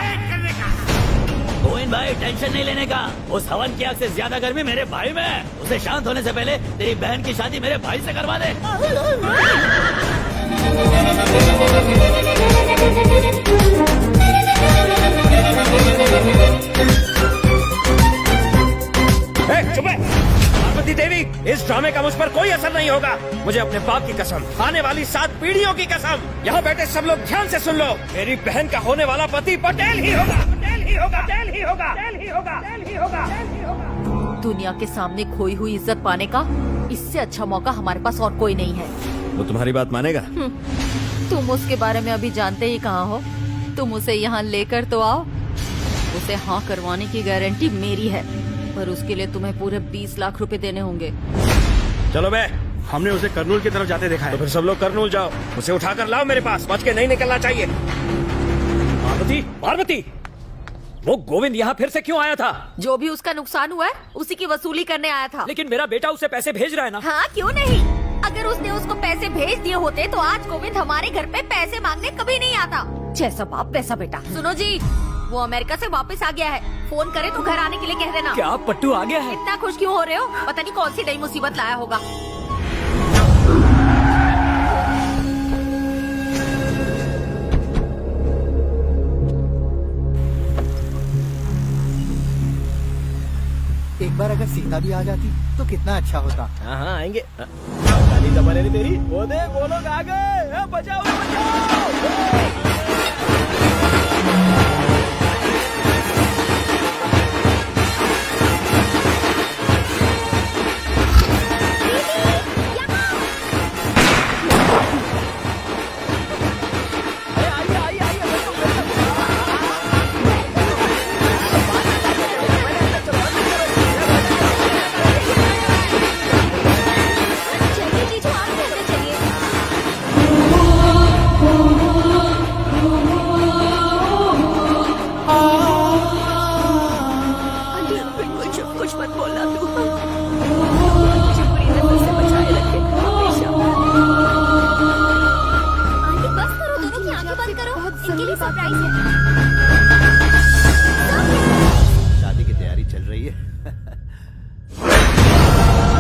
गोविंद भाई, टेंशन नहीं लेने का। उस हवन की आग से ज्यादा गर्मी मेरे भाई में है। उसे शांत होने से पहले तेरी बहन की शादी मेरे भाई से करवा दे। चुप है पार्वती देवी, इस ड्रामे का मुझ पर कोई असर नहीं होगा। मुझे अपने बाप की कसम, आने वाली 7 पीढ़ियों की कसम। यहाँ बैठे सब लोग ध्यान से सुन लो, मेरी बहन का होने वाला पति पटेल ही होगा। पटेल ही होगा, पटेल ही होगा, पटेल ही होगा, पटेल ही होगा, पटेल ही होगा। दुनिया के सामने खोई हुई इज्जत पाने का इससे अच्छा मौका हमारे पास और कोई नहीं है। वो तुम्हारी बात मानेगा? तुम उसके बारे में अभी जानते ही कहाँ हो। तुम उसे यहाँ लेकर तो आओ, उसे हाँ करवाने की गारंटी मेरी है, पर उसके लिए तुम्हें पूरे 20 लाख रुपए देने होंगे। चलो बे, हमने उसे करनूल की तरफ जाते देखा है। तो फिर सब लोग करनूल जाओ, उसे उठाकर लाओ मेरे पास, बच के नहीं निकलना चाहिए। पार्वती, पार्वती, वो गोविंद यहाँ फिर से क्यों आया था? जो भी उसका नुकसान हुआ है उसी की वसूली करने आया था। लेकिन मेरा बेटा उसे पैसे भेज रहा है ना। हाँ, क्यों नहीं? अगर उसने उसको पैसे भेज दिए होते तो आज गोविंद हमारे घर पे पैसे मांगने कभी नहीं आता। जैसा बाप वैसा बेटा। सुनो जी, वो अमेरिका से वापस आ गया है, फोन करे तो घर आने के लिए कह देना। क्या पट्टू आ गया है? इतना खुश क्यों हो रहे हो? पता नहीं कौन सी नई मुसीबत लाया होगा। एक बार अगर सीता भी आ जाती तो कितना अच्छा होता। हाँ हाँ आएंगे। गाली दबा लेनी तेरी। वो दे, वो लोग आ गए। बचाओ बचाओ। शादी की तैयारी चल रही है।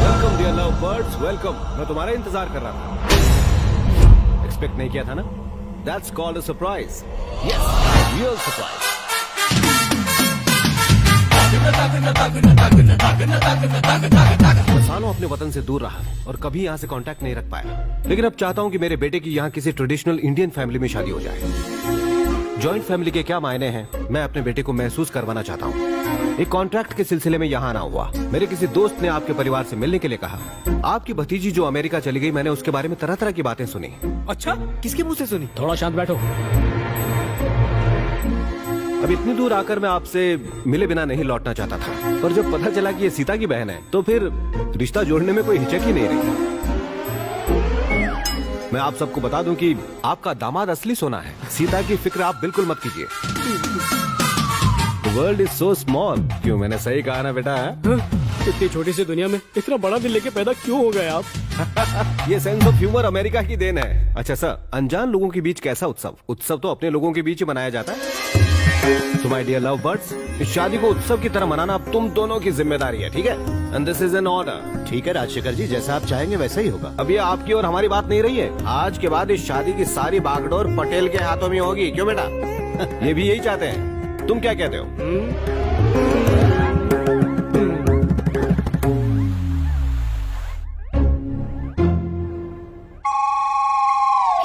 Welcome dear love birds, welcome. मैं तुम्हारा इंतजार कर रहा था। एक्सपेक्ट नहीं किया था ना? That's called a surprise. Yes, real surprise. मैं सालों अपने वतन से दूर रहा और कभी यहाँ से कांटेक्ट नहीं रख पाया, लेकिन अब चाहता हूँ कि मेरे बेटे की यहाँ किसी ट्रेडिशनल इंडियन फैमिली में शादी हो जाए। जॉइंट फैमिली के क्या मायने हैं, मैं अपने बेटे को महसूस करवाना चाहता हूँ। एक कॉन्ट्रैक्ट के सिलसिले में यहाँ आना हुआ। मेरे किसी दोस्त ने आपके परिवार से मिलने के लिए कहा। आपकी भतीजी जो अमेरिका चली गई, मैंने उसके बारे में तरह तरह की बातें सुनी। अच्छा, किसके मुंह से सुनी? थोड़ा शांत बैठो। अब इतनी दूर आकर मैं आपसे मिले बिना नहीं लौटना चाहता था, पर जब पता चला कि ये सीता की बहन है तो फिर रिश्ता जोड़ने में कोई हिचक ही नहीं रही। मैं आप सबको बता दूं कि आपका दामाद असली सोना है। सीता की फिक्र आप बिल्कुल मत कीजिए। The world is so small। क्यों, मैंने सही कहा ना बेटा? इतनी छोटी सी दुनिया में इतना बड़ा दिल लेके पैदा क्यों हो गए आप? ये सेंस ऑफ ह्यूमर अमेरिका की देन है। अच्छा सर, अनजान लोगों के बीच कैसा उत्सव? उत्सव तो अपने लोगों के बीच ही मनाया जाता है। तो माय डियर लव बर्ड्स, इस शादी को उत्सव की तरह मनाना अब तुम दोनों की जिम्मेदारी है, ठीक है? And this is an order. ठीक है राजशेखर जी, जैसा आप चाहेंगे वैसा ही होगा। अब ये आपकी और हमारी बात नहीं रही है। आज के बाद इस शादी की सारी बागडोर पटेल के हाथों में होगी। क्यों बेटा? ये भी यही चाहते हैं। तुम क्या कहते हो?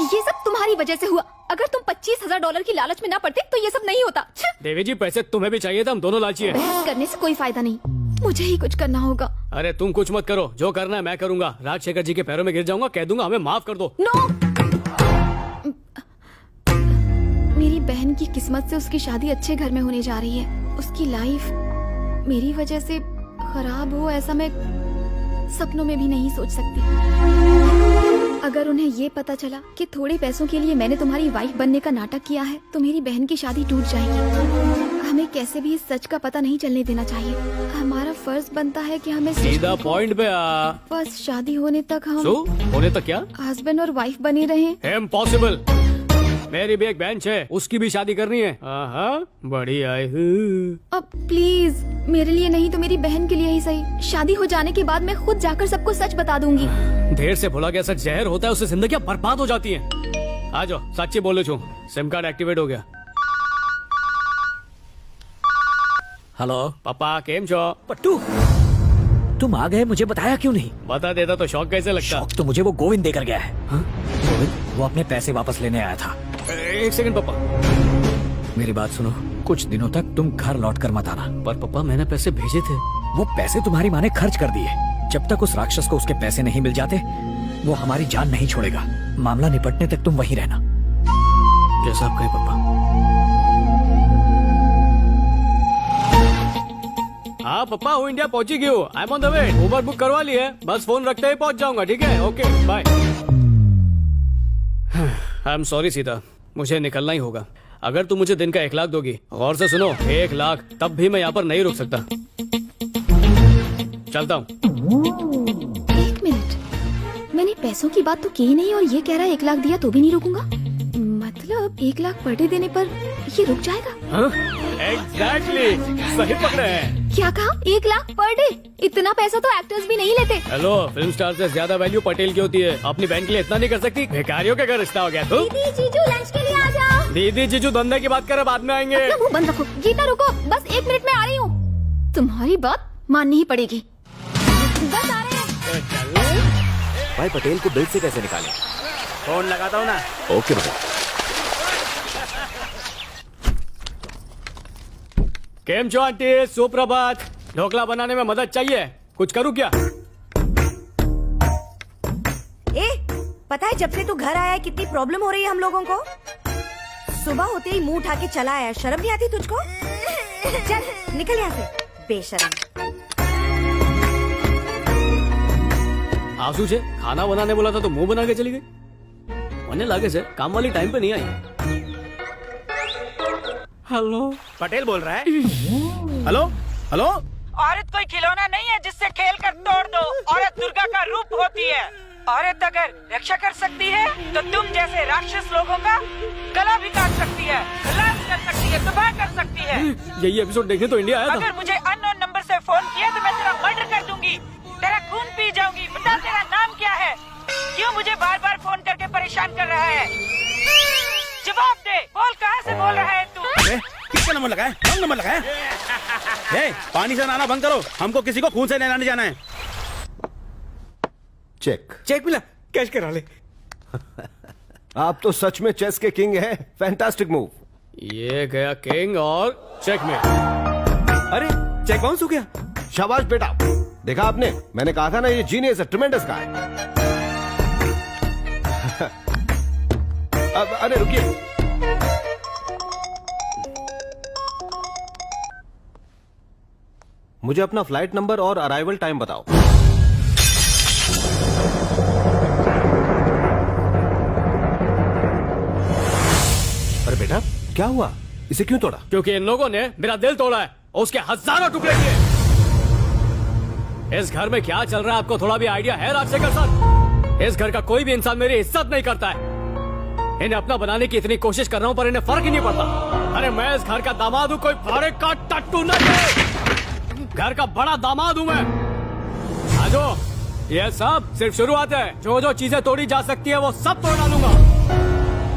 ये सब तुम्हारी वजह से हुआ। अगर तुम $25,000 की लालच में ना पड़ते तो ये सब नहीं होता। देवी जी, पैसे तुम्हें भी चाहिए था, हम दोनों लालची हैं। बहस करने से कोई फायदा नहीं, मुझे ही कुछ करना होगा। अरे तुम कुछ मत करो, जो करना है मैं करूंगा। राजशेखर जी के पैरों में गिर जाऊंगा, कह दूंगा हमें माफ कर दो। नो, मेरी बहन की किस्मत से उसकी शादी अच्छे घर में होने जा रही है। उसकी लाइफ मेरी वजह से खराब हो, ऐसा मैं सपनों में भी नहीं सोच सकती। अगर उन्हें ये पता चला कि थोड़े पैसों के लिए मैंने तुम्हारी वाइफ बनने का नाटक किया है तो मेरी बहन की शादी टूट जाएगी। हमें कैसे भी इस सच का पता नहीं चलने देना चाहिए। हमारा फर्ज बनता है कि हमें सीधा पॉइंट पे आ। बस शादी होने तक हम होने तक क्या हस्बैंड और वाइफ बने रहें। इम्पॉसिबल। मेरी भी एक बेंच है, उसकी भी शादी करनी है। बड़ी आई। अब प्लीज मेरे लिए नहीं तो मेरी बहन के लिए ही सही। शादी हो जाने के बाद मैं खुद जाकर सबको सच बता दूंगी। देर से भुला गया सच जहर होता है, उससे जिंदगी बर्बाद हो जाती है। आ जाओ, सच्ची बोलो छू, सिम कार्ड एक्टिवेट हो गया। हेलो पापा, केम छो? पट्टू, तुम आ गए, मुझे बताया क्यों नहीं? बता देता तो शौक कैसे लगता? शौक तो मुझे वो गोविंद देकर गया है। गोविंद, वो अपने पैसे वापस लेने आया था। एक सेकंड पापा, मेरी बात सुनो, कुछ दिनों तक तुम घर लौट कर मत आना। पर पापा मैंने पैसे भेजे थे। वो पैसे तुम्हारी माँ ने खर्च कर दिए। जब तक उस राक्षस को उसके पैसे नहीं मिल जाते वो हमारी जान नहीं छोड़ेगा। मामला निपटने तक तुम वहीं रहना। जैसा आप कहे पापा। हाँ पप्पा हूँ इंडिया पहुँची गई हूँ। I am on the way. Uber book करवा ली है, बस फोन रखते ही पहुँच जाऊंगा। ठीक है, okay bye. I am sorry Sita, मुझे निकलना ही होगा। अगर तू मुझे दिन का 1 लाख दोगी, गौर से सुनो, 1 लाख, तब भी मैं यहाँ पर नहीं रुक सकता। चलता हूँ। 1 मिनट, मैंने पैसों की बात तो की ही नहीं और ये कह रहा है 1 लाख दिया तो भी नहीं रुकूंगा। मतलब 1 लाख पर डे देने पर ये रुक जाएगा? एग्जैक्टली, सही पकड़े हैं। क्या कहा? 1 लाख पर डे? इतना पैसा तो एक्टर्स भी नहीं लेते। हेलो, फिल्म स्टार से ज्यादा वैल्यू पटेल की होती है। अपनी बहन के लिए इतना नहीं कर सकती? भिखारियों के घर रिश्ता हो गया तू। दीदी जीजू लंच के लिए आ जाओ। दीदी जीजू धंधे की बात करे, बाद में आएंगे। अपना मुंह बंद रखो। गीता रुको, बस 1 मिनट में आ रही हूँ। तुम्हारी बात माननी ही पड़ेगी। बस आ रहे हैं। भाई पटेल को बिल से कैसे निकालें? फोन लगाता हूँ ना। ओके बेटा। केम छो आंटी, सुप्रभात। ढोकला बनाने में मदद चाहिए, कुछ करूँ क्या? ए, पता है जब से तू घर आया है कितनी प्रॉब्लम हो रही है हम लोगों को। सुबह होते ही मुंह उठा के चला आया, शर्म नहीं आती तुझको? चल निकल यहाँ से, बेशरम। आंसू से खाना बनाने बोला था तो मुंह बना के चली गई। होने लगे से काम वाली टाइम पे नहीं आई। हेलो, पटेल बोल रहा है। Hello hello. औरत कोई खिलौना नहीं है जिससे खेल कर तोड़ दो। औरत दुर्गा का रूप होती है। औरत अगर रक्षा कर सकती है तो तुम जैसे राक्षस लोगों का गला भी काट सकती है, खलास कर सकती है, तबाह कर सकती है। यही एपिसोड देखने तो इंडिया आया था। अगर मुझे अननोन नंबर से फोन किया तो मैं तेरा मर्डर कर दूंगी, तेरा खून पी जाऊंगी। बता तेरा नाम क्या है? क्यों मुझे बार बार फोन करके परेशान कर रहा है? जवाब दे, बोल कहाँ से बोल रहा है तू? किसका नंबर लगाए? रॉन्ग नंबर लगाए। ए, पानी से नहाना बंद करो, हमको किसी को खून से नहलाने जाना है। चेक मिला, कैश करा ले। आप तो सच में चेस के किंग हैं। Fantastic move. ये गया किंग और चेक में। अरे चेक बाउंस हो गया। शाबाश बेटा, देखा आपने, मैंने कहा था ना ये जीनियस है, ट्रेमेंडस गाय। अब अरे रुकिए, मुझे अपना फ्लाइट नंबर और अराइवल टाइम बताओ। अरे बेटा क्या हुआ, इसे क्यों तोड़ा? क्योंकि इन लोगों ने मेरा दिल तोड़ा है और उसके हजारों टुकड़े किए। इस घर में क्या चल रहा है आपको थोड़ा भी आइडिया है राजशेखर सर? इस घर का कोई भी इंसान मेरी इज्जत नहीं करता है। इन्हें अपना बनाने की इतनी कोशिश कर रहा हूँ पर इन्हें फर्क ही नहीं पड़ता। अरे मैं इस घर का दामाद हूँ, कोई भाड़े का टट्टू नहीं। घर का बड़ा दामाद हूँ मैं। आजो, ये सब सिर्फ शुरुआत है। जो जो चीजें तोड़ी जा सकती है वो सब तोड़ डालूंगा।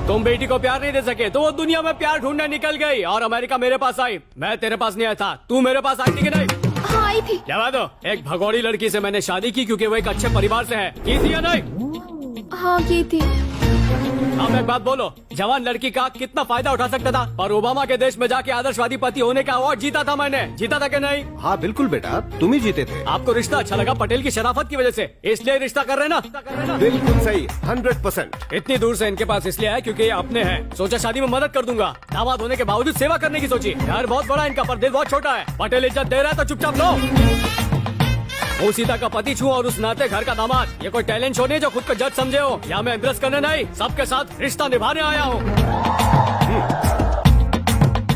तुम बेटी को प्यार नहीं दे सके तो वो दुनिया में प्यार ढूंढने निकल गई और अमेरिका मेरे पास आई। मैं तेरे पास नहीं आया था, तू मेरे पास आई थी कि नहीं? हाँ आई थी। जवा दो, एक भगोड़ी लड़की से मैंने शादी की क्योंकि वो एक अच्छे परिवार से है। की थी या नहीं? हाँ की थी। अब एक बात बोलो, जवान लड़की का कितना फायदा उठा सकता था? और ओबामा के देश में जाके आदर्शवादी पति होने का अवार्ड जीता था मैंने। जीता था कि नहीं? हाँ बिल्कुल बेटा, तुम ही जीते थे। आपको रिश्ता अच्छा लगा पटेल की शराफत की वजह से, इसलिए रिश्ता कर रहे ना? बिल्कुल सही, 100%। इतनी दूर से इनके पास इसलिए आया क्योंकि ये अपने हैं। सोचा शादी में मदद कर दूंगा। दामाद होने के बावजूद सेवा करने की सोची। घर बहुत बड़ा इनका पर दिल बहुत छोटा है। पटेल इज्जत दे रहा है तो चुपचाप लो। वो सीता का पति छू और उस नाते घर का दामाद। ये कोई टैलेंट शो नहीं जो खुद को जज समझे हो। या मैं इम्प्रेस करने नहीं, सबके साथ रिश्ता निभाने आया हूँ।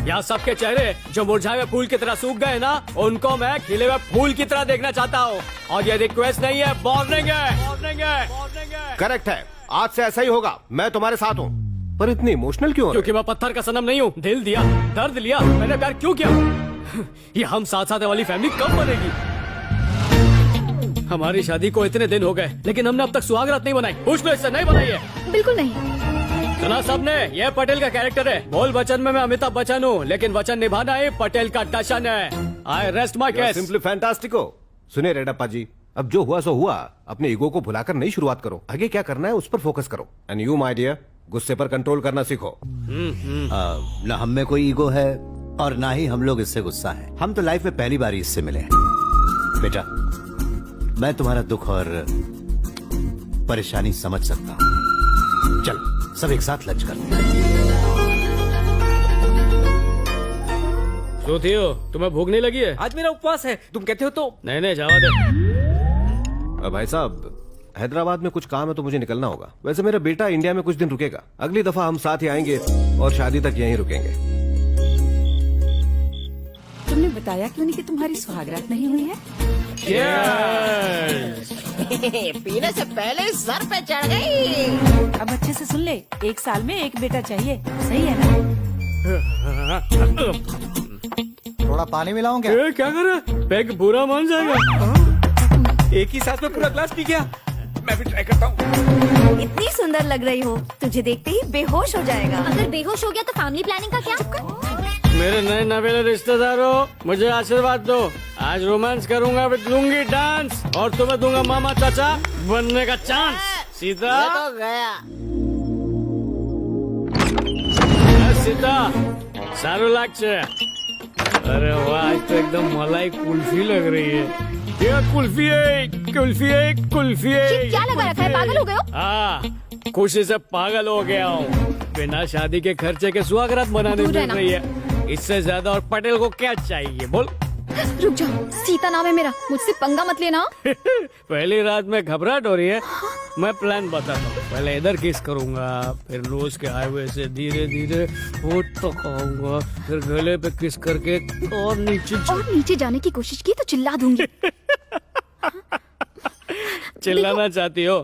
यहाँ सबके चेहरे जो मुरझाए हुए फूल की तरह सूख गए ना, उनको मैं खिले हुए फूल की तरह देखना चाहता हूँ। और ये रिक्वेस्ट नहीं है, वार्निंग है। करेक्ट है, आज से ऐसा ही होगा। मैं तुम्हारे साथ हूँ। पर इतनी इमोशनल क्यों? क्योंकि मैं पत्थर का सनम नहीं हूँ। दिल दिया, दर्द लिया, मैंने प्यार क्यों किया? ये हम साथ साथ वाली फैमिली कब बनेगी? हमारी शादी को इतने दिन हो गए लेकिन हमने अब तक सुहागरात नहीं बनाई। पूछ लो इससे, नहीं बनाई है? बिल्कुल नहीं। सुना सबने, ये पटेल का कैरेक्टर है। बोल वचन में मैं अमिताभ बच्चन हूँ लेकिन वचन निभाना ही पटेल का टशन है। I rest my case. Simply फैंटास्टिको। सुनिए रेड्डप्पा जी, अब जो हुआ सो हुआ। अपने ईगो को भुलाकर नई शुरुआत करो। आगे क्या करना है उस पर फोकस करो। एंड यू माय डियर, गुस्से पर कंट्रोल करना सीखो। ना हम में कोई ईगो है और ना ही हम लोग इससे गुस्सा है। हम तो लाइफ में पहली बार इससे मिले हैं। बेटा, मैं तुम्हारा दुख और परेशानी समझ सकता हूँ। चल सब एक साथ लंच करते हैं। सोथियो, तुम्हें भूख नहीं लगी है? आज मेरा उपवास है, तुम कहते हो तो। नहीं जावा दे। भाई साहब, हैदराबाद में कुछ काम है तो मुझे निकलना होगा। वैसे मेरा बेटा इंडिया में कुछ दिन रुकेगा, अगली दफा हम साथ ही आएंगे और शादी तक यहीं रुकेंगे। तुमने बताया क्यों नहीं कि तुम्हारी सुहागरात नहीं हुई है? पीने से पहले सर पे चढ़ गई। अब अच्छे से सुन ले, 1 साल में 1 बेटा चाहिए, सही है ना? थोड़ा पानी मिलाऊं क्या? क्या कर रहा है? पैक पूरा मान जाएगा। एक ही साथ में पूरा ग्लास पी गया। मैं भी ट्राई करता हूँ। इतनी सुंदर लग रही हो, तुझे देखते ही बेहोश हो जाएगा। अगर बेहोश हो गया तो फैमिली प्लानिंग का क्या? मेरे नए नवेले रिश्तेदारों, मुझे आशीर्वाद दो। आज रोमांस करूंगा विद लुंगी डांस और तुम्हें दूंगा मामा चाचा बनने का चांस। सीता ये तो गया। सीता सारू लागছে। अरे वाह, आज तो एकदम मलाई कुल्फी लग रही है। ये कुल्फी है, कुल्फी है, कुल्फी है। क्या लगा रखा है, पागल हो गए हो? हाँ, खुशी से पागल हो गया हूँ। बिना शादी के खर्चे के सुहागरात बनाने मिल रही है, इससे ज्यादा और पटेल को क्या चाहिए बोल? रुक जाओ, सीता नाम है मेरा, मुझसे पंगा मत लेना। पहली रात में घबराहट हो रही है। मैं प्लान बताता हूँ। पहले इधर किस करूंगा, फिर रोज के हाईवे से धीरे धीरे होठ तक आऊंगा, फिर गले पे किस करके और नीचे जाने की कोशिश की तो चिल्ला दूंगी। चिल्लाना चाहती हो?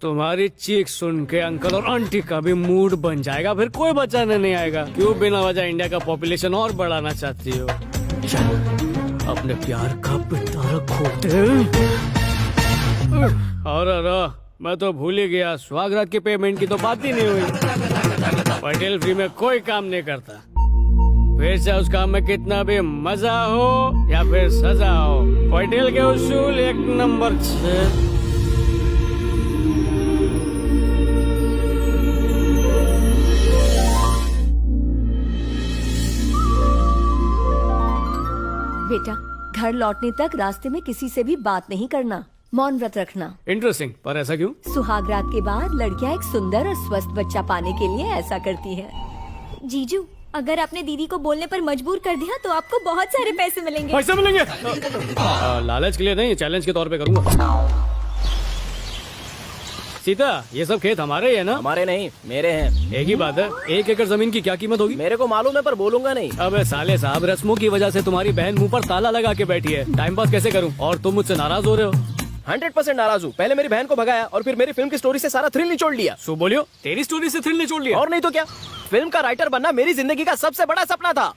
तुम्हारी चीख सुन के अंकल और आंटी का भी मूड बन जाएगा, फिर कोई बचाने नहीं आएगा। क्यों बिना वजह इंडिया का पॉपुलेशन और बढ़ाना चाहती हो? अपने प्यार का पिटारा खोटे। और मैं तो भूल ही गया, सुहागरात की पेमेंट की तो बात ही नहीं हुई। पटेल फ्री में कोई काम नहीं करता, फिर से उस काम में कितना भी मजा हो या फिर सजा हो, पटेल के उसूल 1 नंबर 6। बेटा, घर लौटने तक रास्ते में किसी से भी बात नहीं करना, मौन व्रत रखना। इंटरेस्टिंग, पर ऐसा क्यों? सुहागरात के बाद लड़कियां एक सुंदर और स्वस्थ बच्चा पाने के लिए ऐसा करती हैं। जीजू, अगर आपने दीदी को बोलने पर मजबूर कर दिया तो आपको बहुत सारे पैसे मिलेंगे। पैसे मिलेंगे? लालच के लिए नहीं, चैलेंज के तौर पे करूंगा। सीता, ये सब खेत हमारे ही है ना? हमारे नहीं, मेरे हैं। एक ही बात है, 1 एकड़ जमीन की क्या कीमत होगी? मेरे को मालूम है पर बोलूंगा नहीं। अबे साले साहब, रस्मों की वजह से तुम्हारी बहन मुंह पर ताला लगा के बैठी है। टाइम पास कैसे करूं? और तुम मुझसे नाराज हो रहे हो। 100% नाराज हूँ। पहले मेरी बहन को भगाया और फिर मेरी फिल्म की स्टोरी से सारा थ्रिल निचोड़ लिया। सो बोलियो, तेरी स्टोरी से थ्रिल निचोड़ लिया? और नहीं तो क्या, फिल्म का राइटर बनना मेरी जिंदगी का सबसे बड़ा सपना था।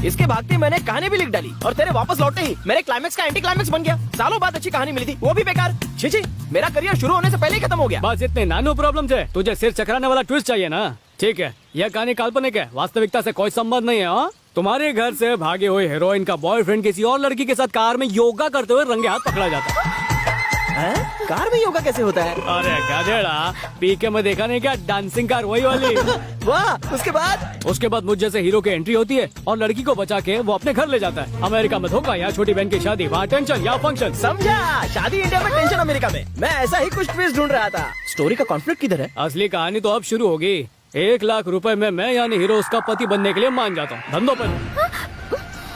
इसके भागते मैंने कहानी भी लिख डाली और तेरे वापस लौटते ही मेरे क्लाइमेक्स का एंटी क्लाइमेक्स बन गया। सालों बाद अच्छी कहानी मिली थी, वो भी बेकार। छी, मेरा करियर शुरू होने से पहले ही खत्म हो गया। बस इतने नानो प्रॉब्लम है, तुझे सिर चकराने वाला ट्विस्ट चाहिए ना? ठीक है, यह कहानी काल्पनिक है, वास्तविकता से कोई संबंध नहीं है। हाँ? तुम्हारे घर से भागे हुए हीरोइन का बॉयफ्रेंड किसी और लड़की के साथ कार में योगा करते हुए रंगे हाथ पकड़ा जाता है। कार में योगा कैसे होता है? अरे गधेड़ा, पीके में देखा नहीं क्या, डांसिंग कार वही वाली। वाह, उसके बाद मुझ जैसे हीरो की एंट्री होती है और लड़की को बचा के वो अपने घर ले जाता है। अमेरिका में धोखा, यहाँ छोटी बहन की शादी, वहाँ टेंशन, यहाँ फंक्शन। समझा, शादी इंडिया में, टेंशन अमेरिका में। मैं ऐसा ही कुछ ट्विस्ट ढूंढ रहा था। स्टोरी का कॉन्फ्लिक्ट किधर है? असली कहानी तो अब शुरू होगी। 1 लाख रुपए में मैं यानी हीरो उसका पति बनने के लिए मान जाता हूँ, धंधों पर।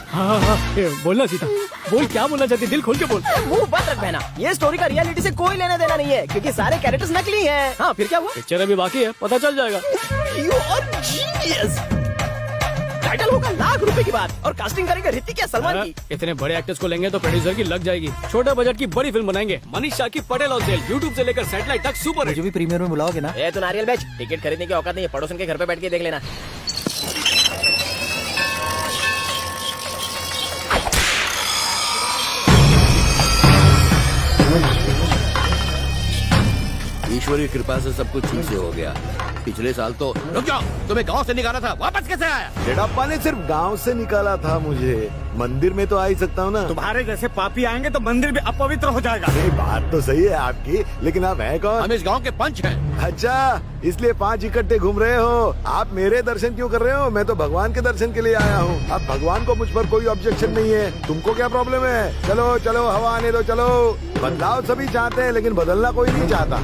हाँ, बोलना सीता, बोल, क्या बोलना चाहती, दिल खोल के बोल। मुंह बंद रख बहना, ये स्टोरी का रियलिटी से कोई लेना देना नहीं है क्योंकि सारे कैरेक्टर्स नकली हैं। हाँ, फिर क्या हुआ? पिक्चर अभी बाकी है, पता चल जाएगा। You are genius! टाइटल होगा ₹1,00,000 की बात और कास्टिंग करेंगे ऋतिक या सलमान की। इतने बड़े एक्टर्स को लेंगे तो प्रोड्यूसर की लग जाएगी। छोटे बजट की बड़ी फिल्म बनाएंगे, मनीषा की पटेल और सेल, यूट्यूब से लेकर सैटेलाइट तक सुपर। मुझे भी प्रीमियर में बुलाओगे ना? तो नारियल बेच, टिकट खरीदने की औकात नहीं है, पड़ोसन के घर पे बैठ के देख लेना। ईश्वर की कृपा से सब कुछ ठीक से हो गया। पिछले साल तो रुक जाओ, तुम्हें गांव से निकाला था, वापस कैसे आया? रेडप्पा ने सिर्फ गांव से निकाला था मुझे, मंदिर में तो आ ही सकता हूँ ना। तुम्हारे जैसे पापी आएंगे तो मंदिर भी अपवित्र हो जाएगा। नहीं, बात तो सही है आपकी, लेकिन आप हैं कौन? हम इस गांव के पंच हैं। अच्छा, इसलिए 5 इकट्ठे घूम रहे हो। आप मेरे दर्शन क्यों कर रहे हो? मैं तो भगवान के दर्शन के लिए आया हूँ। अब भगवान को मुझ पर कोई ऑब्जेक्शन नहीं है, तुमको क्या प्रॉब्लम है? चलो चलो, हवा आने दो, चलो। बदलाव सभी चाहते हैं लेकिन बदलना कोई नहीं चाहता।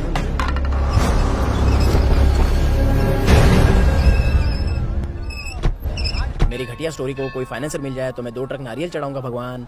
मेरी घटिया स्टोरी को कोई फाइनेंसर मिल जाए तो मैं 2 ट्रक नारियल चढ़ाऊंगा भगवान।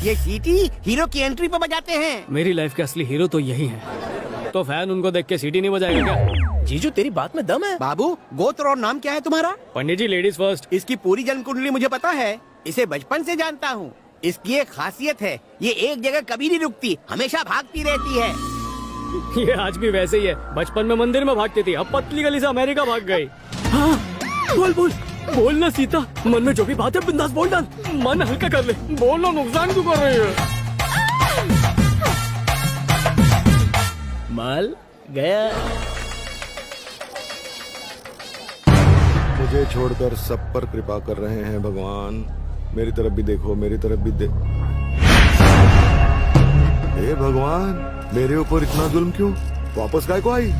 ये सीटी हीरो की एंट्री पे बजाते हैं। मेरी लाइफ के असली हीरो तो यही है। तो फैन उनको देख के सीटी नहीं बजाएगा क्या? जीजू तेरी बात में दम है। बाबू गोत्र और नाम क्या है तुम्हारा? पंडित जी लेडीज फर्स्ट। इसकी पूरी जन्म कुंडली मुझे पता है, इसे बचपन से जानता हूँ। इसकी एक खासियत है, ये एक जगह कभी नहीं रुकती, हमेशा भागती रहती है। ये आज भी वैसे ही है। बचपन में मंदिर में भागती थी, अब पतली गली से अमेरिका भाग गई। हाँ, बोल बोल बोल ना सीता, मन में जो भी बात है बिंदास बोल डाल, मन हल्का कर ले। बोलो, नुकसान क्यों कर रही है? माल गया। मुझे छोड़कर सब पर कृपा कर रहे हैं भगवान। मेरी तरफ भी देखो, मेरी तरफ भी हे भगवान, मेरे ऊपर इतना जुल्म क्यों? वापस काय को आई?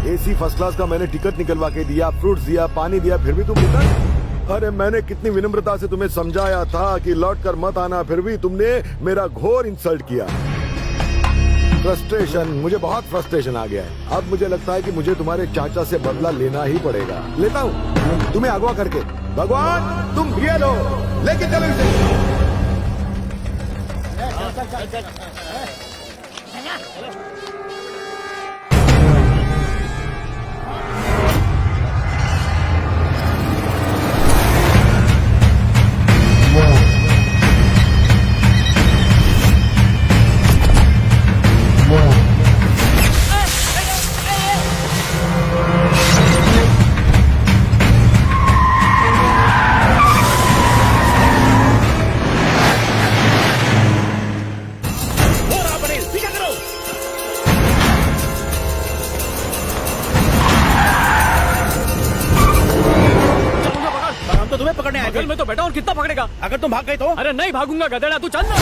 एसी फर्स्ट क्लास का मैंने टिकट निकलवा के दिया, फ्रूट्स दिया, पानी दिया, फिर भी तुम रिटर्न? अरे मैंने कितनी विनम्रता से तुम्हें समझाया था कि लौट कर मत आना, फिर भी तुमने मेरा घोर इंसल्ट किया। फ्रस्ट्रेशन, मुझे बहुत फ्रस्ट्रेशन आ गया है। अब मुझे लगता है कि मुझे तुम्हारे चाचा से बदला लेना ही पड़ेगा। लेता हूँ तुम्हें अगवा करके। भगवान तुम ये लो, लेके चलो इसे। बगल में तो बैठा और कितना पकड़ेगा? अगर तुम भाग गए तो? अरे नहीं भागूंगा गधेड़ा, तू चल ना।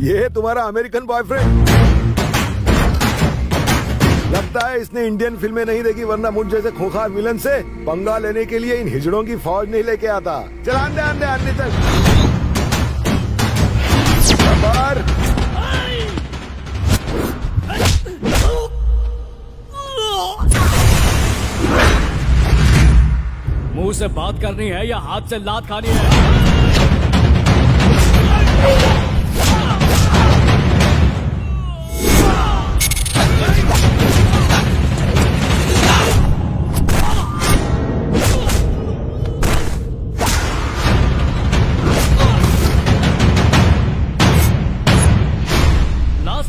ये तुम्हारा अमेरिकन बॉयफ्रेंड? लगता है इसने इंडियन फिल्में नहीं देखी, वरना मुझ जैसे खोखार विलन से पंगा लेने के लिए इन हिजड़ों की फौज नहीं लेके आता। चल आंदे आंदे आंदे चल। बार मुंह से बात करनी है या हाथ से लात खानी है?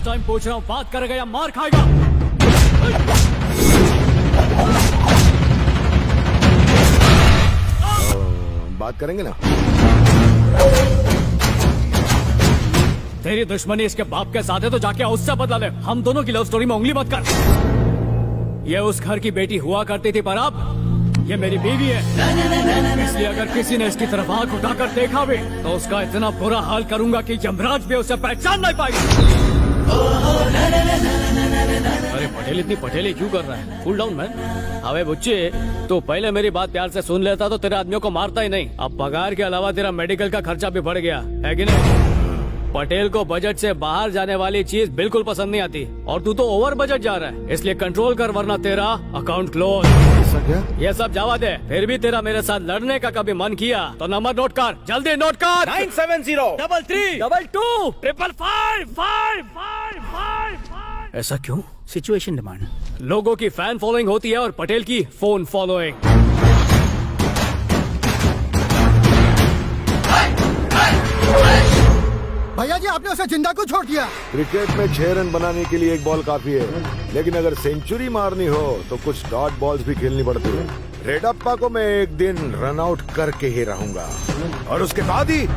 टाइम पूछ रहा हूँ, बात करेगा या मार खाएगा? बात करेंगे ना। तेरी दुश्मनी इसके बाप के साथ है तो जाके उससे बदला ले। हम दोनों की लव स्टोरी में उंगली मत कर। ये उस घर की बेटी हुआ करती थी, पर अब ये मेरी बीवी है। इसलिए अगर किसी ने इसकी तरफ आंख उठाकर देखा भी तो उसका इतना बुरा हाल करूंगा कि यमराज भी उसे पहचान नहीं पाएगी। अरे पटेल इतनी पटेली क्यों कर रहा है? Cool down man. अबे बुच्चे, तो पहले मेरी बात प्यार से सुन लेता तो तेरे आदमियों को मारता ही नहीं। अब पगार के अलावा तेरा मेडिकल का खर्चा भी बढ़ गया है कि नहीं? पटेल को बजट से बाहर जाने वाली चीज बिल्कुल पसंद नहीं आती, और तू तो ओवर बजट जा रहा है। इसलिए कंट्रोल कर, वरना तेरा अकाउंट क्लोज। ये सब जावा दे। फिर भी तेरा मेरे साथ लड़ने का कभी मन किया तो नंबर नोट कर, जल्दी नोट कर। 970 33 22 555 555। ऐसा क्यों? Situation demand. लोगों की फैन फॉलोइंग होती है और पटेल की फोन फॉलोइंग। भैया जी आपने उसे जिंदा क्यों छोड़ दिया? क्रिकेट में 6 रन बनाने के लिए 1 बॉल काफी है, लेकिन अगर सेंचुरी मारनी हो तो कुछ डॉट बॉल्स भी खेलनी पड़ती है। रेडप्पा को मैं एक दिन रन आउट करके ही रहूंगा, और उसके बाद ही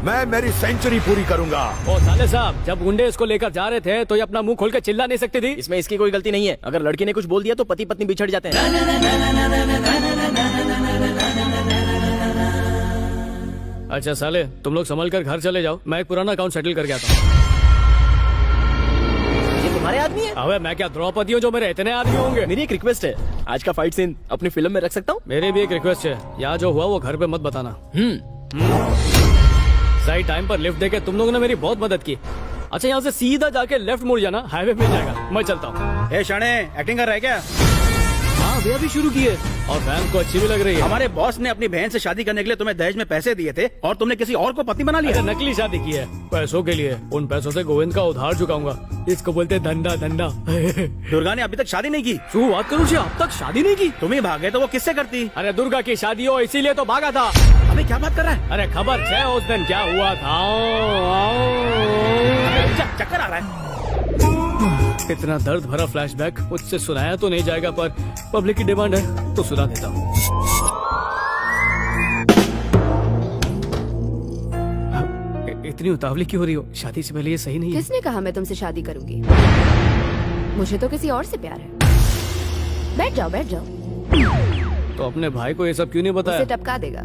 मैं मेरी सेंचुरी पूरी करूंगा। ओ साले साहब, जब गुंडे इसको लेकर जा रहे थे तो ये अपना मुंह खोल के चिल्ला नहीं सकती थी? इसमें इसकी कोई गलती नहीं है। अगर लड़की ने कुछ बोल दिया तो पति पत्नी बिछड़ जाते हैं। अच्छा साले, तुम लोग संभल कर घर चले जाओ, मैं एक पुराना अकाउंट सेटल करके आता हूँ। ये तुम्हारे आदमी है? अबे मैं क्या द्रौपदी हूँ जो मेरे इतने आदमी होंगे? मेरी एक रिक्वेस्ट है, आज का फाइट सीन अपनी फिल्म में रख सकता हूँ? मेरी भी एक रिक्वेस्ट है, यहाँ जो हुआ वो घर पे मत बताना। सही टाइम पर लिफ्ट देके तुम लोगों ने मेरी बहुत मदद की। अच्छा यहाँ से सीधा जाके लेफ्ट मुड़ जाना, हाईवे मिल जाएगा। मैं चलता हूँ। ए शाणे, एक्टिंग कर रहा है क्या? हाँ भैया भी शुरू की है और मैम को अच्छी भी लग रही है। हमारे बॉस ने अपनी बहन से शादी करने के लिए तुम्हें दहेज में पैसे दिए थे और तुमने किसी और को पत्नी बना लिया। नकली शादी की है पैसों के लिए। उन पैसों से गोविंद का उधार चुकाऊंगा। इसको बोलते धंधा धंधा। दुर्गा ने अभी तक शादी नहीं की। तू बात करूँ, अब तक शादी नहीं की? तुम ही भागे तो वो किससे करती? अरे दुर्गा की शादी हो इसीलिए तो भागा था। अबे क्या बात कर रहा है? अरे खबर है उस दिन क्या हुआ था। चक्कर आ रहा है। इतना दर्द भरा फ्लैशबैक मुझसे सुनाया तो नहीं जाएगा, पर पब्लिक की डिमांड है तो सुना देता हूँ। इतनी उतावली क्यों हो रही हो? शादी से पहले ये सही नहीं है। किसने कहा मैं तुमसे शादी करूंगी? मुझे तो किसी और से प्यार है। बैठ जाओ बैठ जाओ। तो अपने भाई को ये सब क्यों नहीं बताया? उसे टपका देगा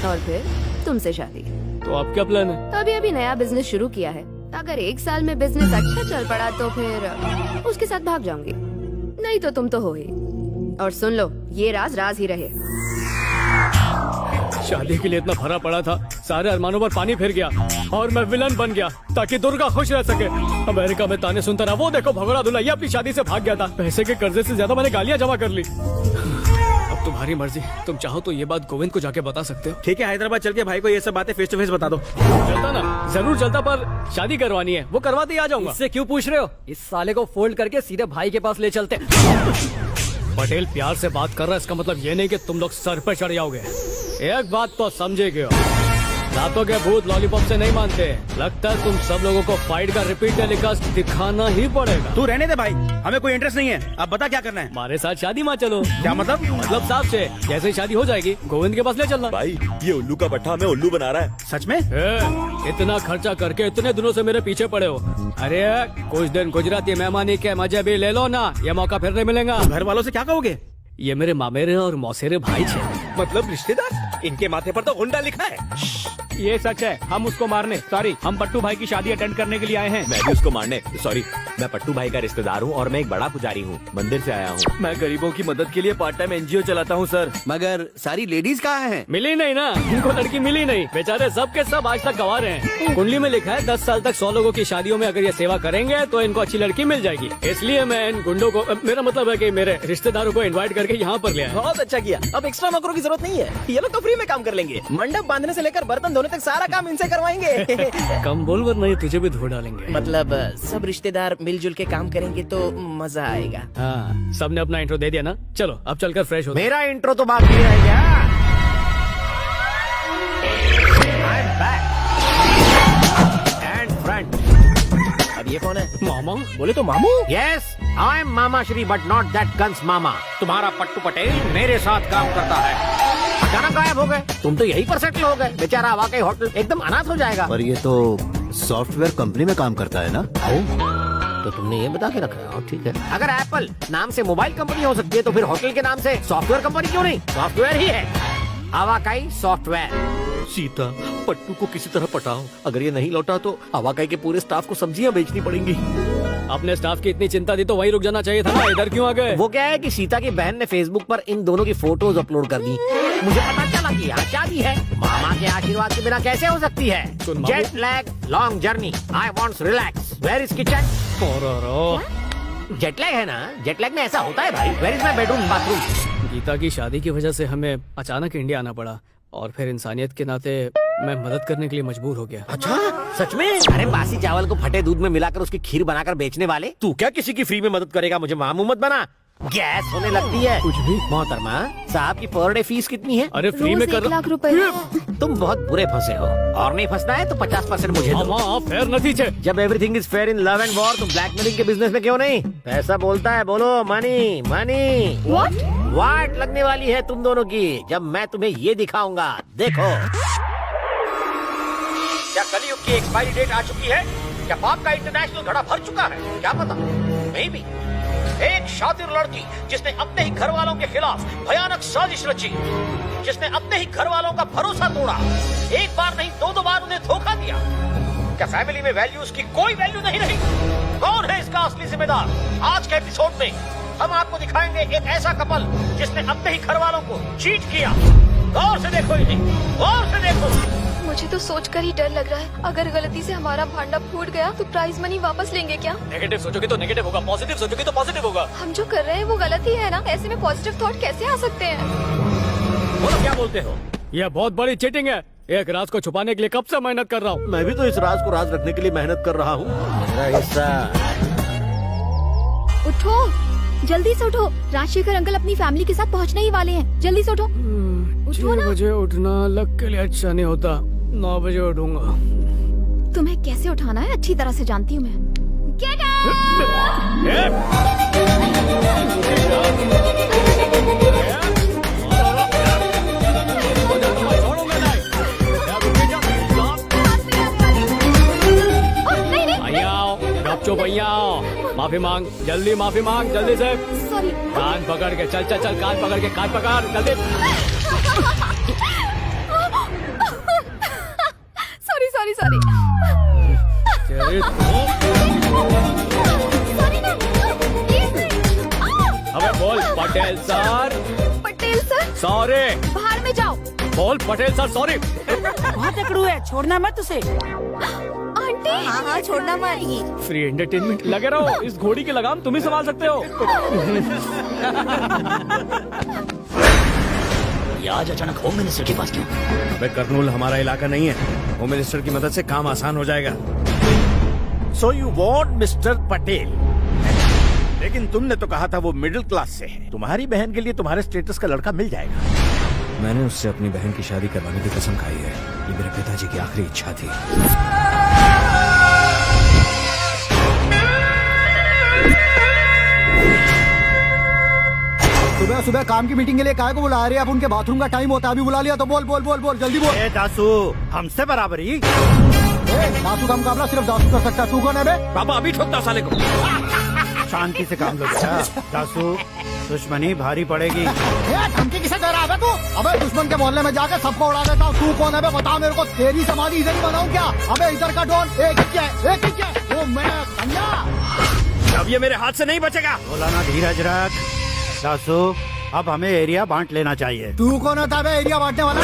और फिर तुमसे शादी। तो आप क्या प्लान है? अभी अभी नया बिजनेस शुरू किया है। अगर 1 साल में बिजनेस अच्छा चल पड़ा तो फिर उसके साथ भाग जाऊंगी, नहीं तो तुम तो हो ही। और सुन लो, ये राज राज ही रहे। शादी के लिए इतना भरा पड़ा था, सारे अरमानों पर पानी फिर गया और मैं विलन बन गया ताकि दुर्गा खुश रह सके। अमेरिका में ताने सुनता रहा, वो देखो भगोड़ा दूल्हा ये अपनी शादी से भाग गया था। पैसे के कर्जे से ज्यादा मैंने गालियां जमा कर ली। अब तुम्हारी मर्जी, तुम चाहो तो ये बात गोविंद को जाके बता सकते हो। ठीक है, हैदराबाद चल के भाई को ये सब बातें फेस टू फेस बता दो। चलता ना? जरूर चलता, पर शादी करवानी है, वो करवाते ही आ जाऊंगा। इससे क्यों पूछ रहे हो? इस साले को फोल्ड करके सीधे भाई के पास ले चलते। पटेल प्यार से बात कर रहा है, इसका मतलब ये नहीं कि तुम लोग सर पे चढ़ जाओगे। एक बात तो समझेगे, रातों के भूत लॉलीपॉप से नहीं मानते। लगता है तुम सब लोगों को फाइट का रिपीट टेलीकास्ट दिखाना ही पड़ेगा। तू रहने दे भाई, हमें कोई इंटरेस्ट नहीं है। अब बता क्या करना है? हमारे साथ शादी माँ चलो। क्या मतलब? मतलब साहब से जैसे ही शादी हो जाएगी गोविंद के पास ले चलना। भाई ये उल्लू का पट्टा हमें उल्लू बना रहा है। सच में? इतना खर्चा करके इतने दिनों से मेरे पीछे पड़े हो। अरे कुछ दिन गुजराती मेहमानी के मजे भी ले लो ना, ये मौका फिर नहीं मिलेगा। घर वालों से क्या कहोगे? ये मेरे मामेरे और मौसेरे भाई छे। मतलब रिश्तेदार? इनके माथे पर तो हुंडा लिखा है। ये सच है, हम उसको मारने सॉरी, हम पट्टू भाई की शादी अटेंड करने के लिए आए हैं। मैं भी उसको मारने सॉरी। मैं पट्टू भाई का रिश्तेदार हूँ और मैं एक बड़ा पुजारी हूँ, मंदिर से आया हूँ। मैं गरीबों की मदद के लिए पार्ट टाइम एनजीओ चलाता हूँ सर। मगर सारी लेडीज कहाँ हैं? मिली नहीं ना, इनको लड़की मिली नहीं। बेचारे सब के सब आज तक गंवा रहे हैं। कुंडली में लिखा है 10 साल तक 100 लोगों की शादियों में अगर ये सेवा करेंगे तो इनको अच्छी लड़की मिल जाएगी। इसलिए मैं इन गुंडों को, मेरा मतलब है कि मेरे रिश्तेदारों को इन्वाइट करके यहाँ पर ले आया। बहुत अच्छा किया, अब एक्स्ट्रा नौकरों की जरूरत नहीं है, ये लोग तो फ्री में काम कर लेंगे। मंडप बांधने से लेकर बर्तन धोने तक सारा काम इनसे करवाएंगे। कम बोल वरना ये तुझे भी धो डालेंगे। मतलब सब रिश्तेदार मिलजुल के काम करेंगे तो मजा आएगा। हाँ, सबने अपना इंट्रो दे दिया ना, चलो अब चलकर फ्रेश हो। मेरा इंट्रो तो बाकी रह गया। I'm back. And front. अब ये कौन है? मामा? बोले तो मामू? Yes, I'm मामा Shri but not that Kans मामा। तुम्हारा पट्टू पटेल मेरे साथ काम करता है। अचानक गायब हो गए, तुम तो यहीं पर सेटल हो गए। बेचारा वाकई होटल एकदम अनाथ हो जाएगा। पर ये तो सॉफ्टवेयर कंपनी में काम करता है ना? तो तुमने ये बता के रखा है, और ठीक है। अगर एप्पल नाम से मोबाइल कंपनी हो सकती है तो फिर होटल के नाम से सॉफ्टवेयर कंपनी क्यों नहीं? सॉफ्टवेयर ही है, आवाकाई सॉफ्टवेयर। सीता, पट्टू को किसी तरह पटाओ। अगर ये नहीं लौटा तो आवाकाई के पूरे स्टाफ को सब्जियां बेचनी पड़ेंगी। अपने स्टाफ की इतनी चिंता थी तो वहीं रुक जाना चाहिए था ना, इधर क्यों आ गए? वो क्या है कि सीता की बहन ने फेसबुक पर इन दोनों की फोटोज अपलोड कर दी। मुझे पता चला कि यहाँ शादी है। मामा के आशीर्वाद के बिना कैसे हो सकती है? Jet lag, long journey, I wants relax, where is kitchen? Jet lag है ना? जेट लैग में ऐसा होता है भाई। Where is my bedroom bathroom? Geeta की शादी की वजह से हमें अचानक इंडिया आना पड़ा और फिर इंसानियत के नाते मैं मदद करने के लिए मजबूर हो गया। अच्छा, सच में? अरे बासी चावल को फटे दूध में मिलाकर उसकी खीर बनाकर बेचने वाले, तू क्या किसी की फ्री में मदद करेगा? मुझे मामू मत बना, गैस होने लगती है। कुछ भी। मोहतरमा साहब की पर डे फीस कितनी है? अरे फ्री में कर 1 लाख रुपए। तुम बहुत बुरे फंसे हो, और नहीं फंसना है तो 50% मुझे दो। फेयर नहीं थे। जब everything is fair in love and war तो ब्लैकमेलिंग के बिजनेस में क्यों नहीं? पैसा बोलता है, बोलो मनी मनी। वाट लगने वाली है तुम दोनों की जब मैं तुम्हें ये दिखाऊंगा, देखो। क्या कलयुग की एक्सपायरी डेट आ चुकी है? क्या पाप का इंटरनेशनल घड़ा भर चुका है? क्या पता, मे बी एक शातिर लड़की जिसने अपने ही घर वालों के खिलाफ भयानक साजिश रची, जिसने अपने ही घर वालों का भरोसा तोड़ा, एक बार नहीं दो बार उन्हें धोखा दिया। क्या फैमिली में वैल्यूज की कोई वैल्यू नहीं रही? कौन है इसका असली जिम्मेदार? आज के एपिसोड में हम आपको दिखाएंगे एक ऐसा कपल जिसने अपने ही घर वालों को चीट किया। गौर से देखो इन्हें, गौर से देखो। मुझे तो सोचकर ही डर लग रहा है, अगर गलती से हमारा भांडा फूट गया तो प्राइज मनी वापस लेंगे क्या? नेगेटिव सोचोगे तो नेगेटिव होगा, पॉजिटिव सोचोगे तो पॉजिटिव होगा। हम जो कर रहे हैं वो गलत ही है ना, ऐसे में पॉजिटिव थॉट कैसे आ सकते हैं? बोलो क्या बोलते हो? यह बहुत बड़ी चीटिंग है। एक राज को छुपाने के लिए कब से मेहनत कर रहा हूँ। मैं भी तो इस राज को राज रखने के लिए मेहनत कर रहा हूँ। मेरा हिस्सा। उठो, जल्दी से उठो, राजशेखर अंकल अपनी फैमिली के साथ पहुंचने ही वाले हैं। जल्दी से उठो। उठो 6 ना। बजे उठना लग के लिए अच्छा नहीं होता। 9 बजे उठूंगा। तुम्हें कैसे उठाना है अच्छी तरह से जानती हूँ मैं। चुप भैया, माफी मांग, जल्दी माफी मांग, जल्दी से। सॉरी। कान पकड़ के चल चल चल, कान पकड़ के, कान पकड़ जल्दी। Sorry sorry sorry. अबे बोल Patel sir. Patel sir. Sorry. बाहर में जाओ। बोल पटेल सर सॉरी। बहुत अकड़ू है, छोड़ना मत उसे। आंटी। हाँ छोड़ना मत। फ्री एंटरटेनमेंट लगे रहो, इस घोड़ी की लगाम तुम ही संभाल सकते हो। ये आज अचानक होम मिनिस्टर के पास क्यों? अबे कर्नूल हमारा इलाका नहीं है, होम मिनिस्टर की मदद से काम आसान हो जाएगा। So you want mister Patel, लेकिन तुमने तो कहा था वो मिडिल क्लास से है। तुम्हारी बहन के लिए तुम्हारे स्टेटस का लड़का मिल जाएगा। मैंने उससे अपनी बहन की शादी करवाने की कसम खाई है। ये मेरे पिताजी की आखिरी इच्छा थी। सुबह सुबह काम की मीटिंग के लिए काहे को बुला रहे हैं? अब उनके बाथरूम का टाइम होता है, अभी बुला लिया तो बोल बोल बोल बोल जल्दी बोल। दासू हमसे बराबरी। दासू का मुकाबला सिर्फ दासू कर सकता है। तू कौन है बे? पापा अभी ठोकता साले को। शांति से काम लो बेटा। दासू दुश्मनी भारी पड़ेगी। धमकी किसे दे रहा है तू? अबे दुश्मन के मोहल्ले में जाकर सबको उड़ा देता हूँ। तू कौन है बे? बता मेरे को। तेरी समाधि इधर ही बनाऊं क्या? अबे इधर का डॉन एक ही है। वो मैं समझा। अब ये मेरे हाथ से नहीं बचेगा। बोला ना धीरज रख। दासू अब हमें एरिया बांट लेना चाहिए। तू कौन होता है बे एरिया बांटने वाला?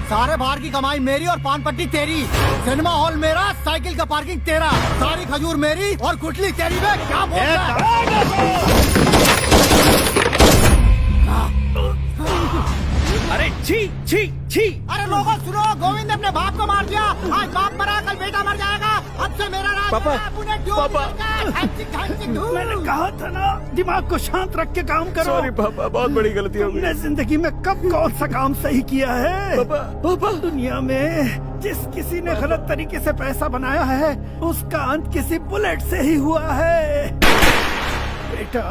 सारे बाहर की कमाई मेरी और पान पट्टी तेरी। सिनेमा हॉल मेरा, साइकिल का पार्किंग तेरा, सारी खजूर मेरी और गुटली तेरी। बे क्या बोल रहा है? अरे छी छी छी। अरे लोगों सुनो, गोविंद ने अपने बाप को मार दिया। आज बाप मरा, कल बेटा मर जाएगा। अब से मेरा राज पापा, पापा। मैंने कहा था ना, दिमाग को शांत रख के काम करो। सॉरी पापा, बहुत बड़ी गलती हो गई। तुमने जिंदगी में कब कौन सा काम सही किया है? पापा, पापा। दुनिया में जिस किसी ने गलत तरीके से पैसा बनाया है, उसका अंत किसी बुलेट से ही हुआ है। बेटा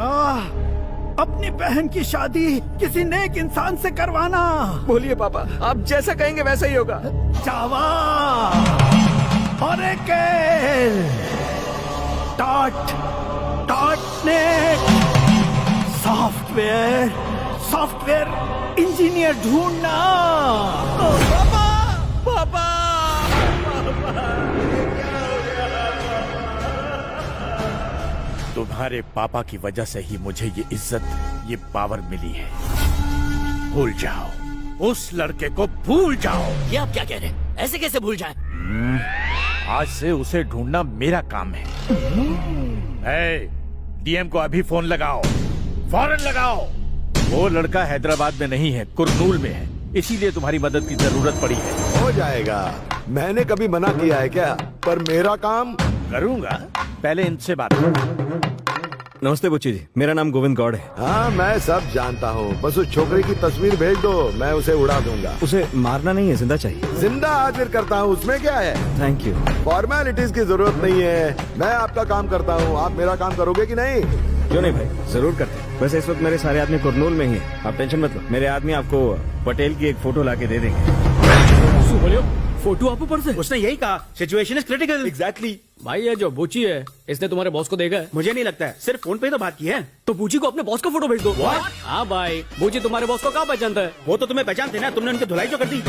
अपनी बहन की शादी किसी नेक इंसान से करवाना। बोलिए पापा, आप जैसा कहेंगे वैसा ही होगा। चावा और एक .NET सॉफ्टवेयर इंजीनियर ढूंढना। पापा पापा। तुम्हारे पापा की वजह से ही मुझे ये इज्जत, ये पावर मिली है। भूल जाओ उस लड़के को, भूल जाओ। ये आप क्या कह रहे हैं? ऐसे कैसे भूल जाएं? आज से उसे ढूंढना मेरा काम है। डीएम को अभी फोन लगाओ, फौरन लगाओ। वो लड़का हैदराबाद में नहीं है, कुरनूल में है, इसीलिए तुम्हारी मदद की जरूरत पड़ी है। हो जाएगा। मैंने कभी मना किया है क्या? पर मेरा काम करूंगा। पहले इनसे बात करो। नमस्ते बुच्ची जी, मेरा नाम गोविंद गौड़ है। हाँ मैं सब जानता हूँ, बस उस छोकरी की तस्वीर भेज दो, मैं उसे उड़ा दूंगा। उसे मारना नहीं है, जिंदा चाहिए। जिंदा हाजिर करता हूँ, उसमें क्या है? Thank you. फॉर्मेलिटीज की जरूरत नहीं है, मैं आपका काम करता हूँ। आप मेरा काम करोगे कि नहीं? क्यों नहीं भाई, जरूर करते हैं। वैसे इस वक्त मेरे सारे आदमी कुरनूल में ही है, आप टेंशन मत लो। मेरे आदमी आपको पटेल की एक फोटो लाके दे देंगे। बोलियो फोटो आप ऊपर से? उसने यही कहा, सिचुएशन इज क्रिटिकल। एग्जैक्टली। भाई ये जो बूची है इसने तुम्हारे बॉस को देखा है? मुझे नहीं लगता है, सिर्फ फोन पे तो बात की है। तो बूची को अपने बॉस का फोटो भेज दो। हाँ भाई, बूची तुम्हारे बॉस को कहाँ पहचानता है? वो तो तुम्हें पहचानते ना, तुमने उनकी धुलाई जो कर दी।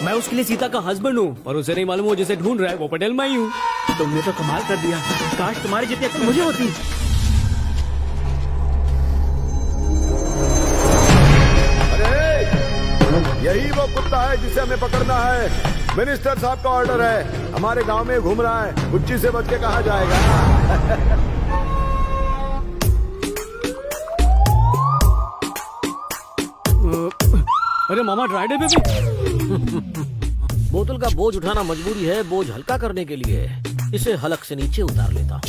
मैं उसके लिए सीता का हस्बैंड हूँ, पर उसे नहीं मालूम वो जिसे ढूंढ रहा है वो पटेल मैं ही हूँ। तुमने तो कमाल कर दिया, काश तुम्हारी जितनी अक्ल मुझे होती। यही वो कुत्ता है जिसे हमें पकड़ना है। मिनिस्टर साहब का ऑर्डर है, हमारे गांव में घूम रहा है, बुच्ची से बच के कहा जाएगा। अरे मामा ड्राई डे पे भी बोतल का बोझ उठाना मजबूरी है, बोझ हल्का करने के लिए इसे हलक से नीचे उतार लेता हूँ।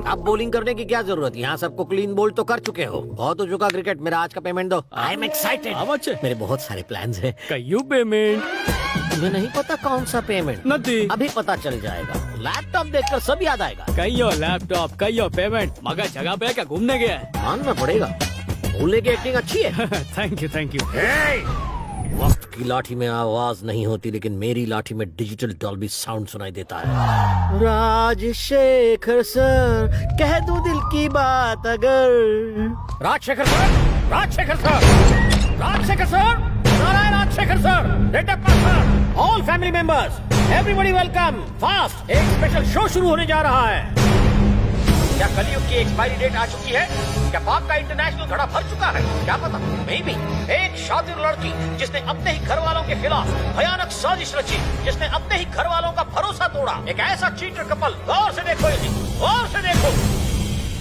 अब बॉलिंग करने की क्या जरूरत है? यहाँ सबको क्लीन बोल्ड तो कर चुके हो, बहुत हो चुका क्रिकेट। मेरा आज का पेमेंट दो। I am excited. मेरे बहुत सारे प्लान्स हैं। कयू पेमेंट? तुम्हें नहीं पता कौन सा पेमेंट? नहीं। अभी पता चल जाएगा। लैपटॉप देखकर सब याद आएगा। कईयो लैपटॉप, कईयो पेमेंट। मगर जगह पे क्या घूमने गया है? मानना पड़ेगा, भूलने की एक्टिंग अच्छी है। Thank you thank you. वक्त की लाठी में आवाज नहीं होती, लेकिन मेरी लाठी में डिजिटल डॉल्बी साउंड सुनाई देता है। राजशेखर सर, कह दूं दिल की बात अगर। Rajashekar sir, Rajashekar sir, Rajashekar sir, Narayan Rajashekar sir, Reddappa sir, all family members, everybody welcome. Fast एक स्पेशल शो शुरू होने जा रहा है। क्या कलयुग की एक्सपायरी डेट आ चुकी है? क्या पाक का इंटरनेशनल घड़ा भर चुका है? क्या पता, मे बी एक शातिर लड़की जिसने अपने ही घर वालों के खिलाफ भयानक साजिश रची, जिसने अपने ही घर वालों का भरोसा तोड़ा, एक ऐसा चीटर कपल। गौर से देखो इसे, गौर से देखो।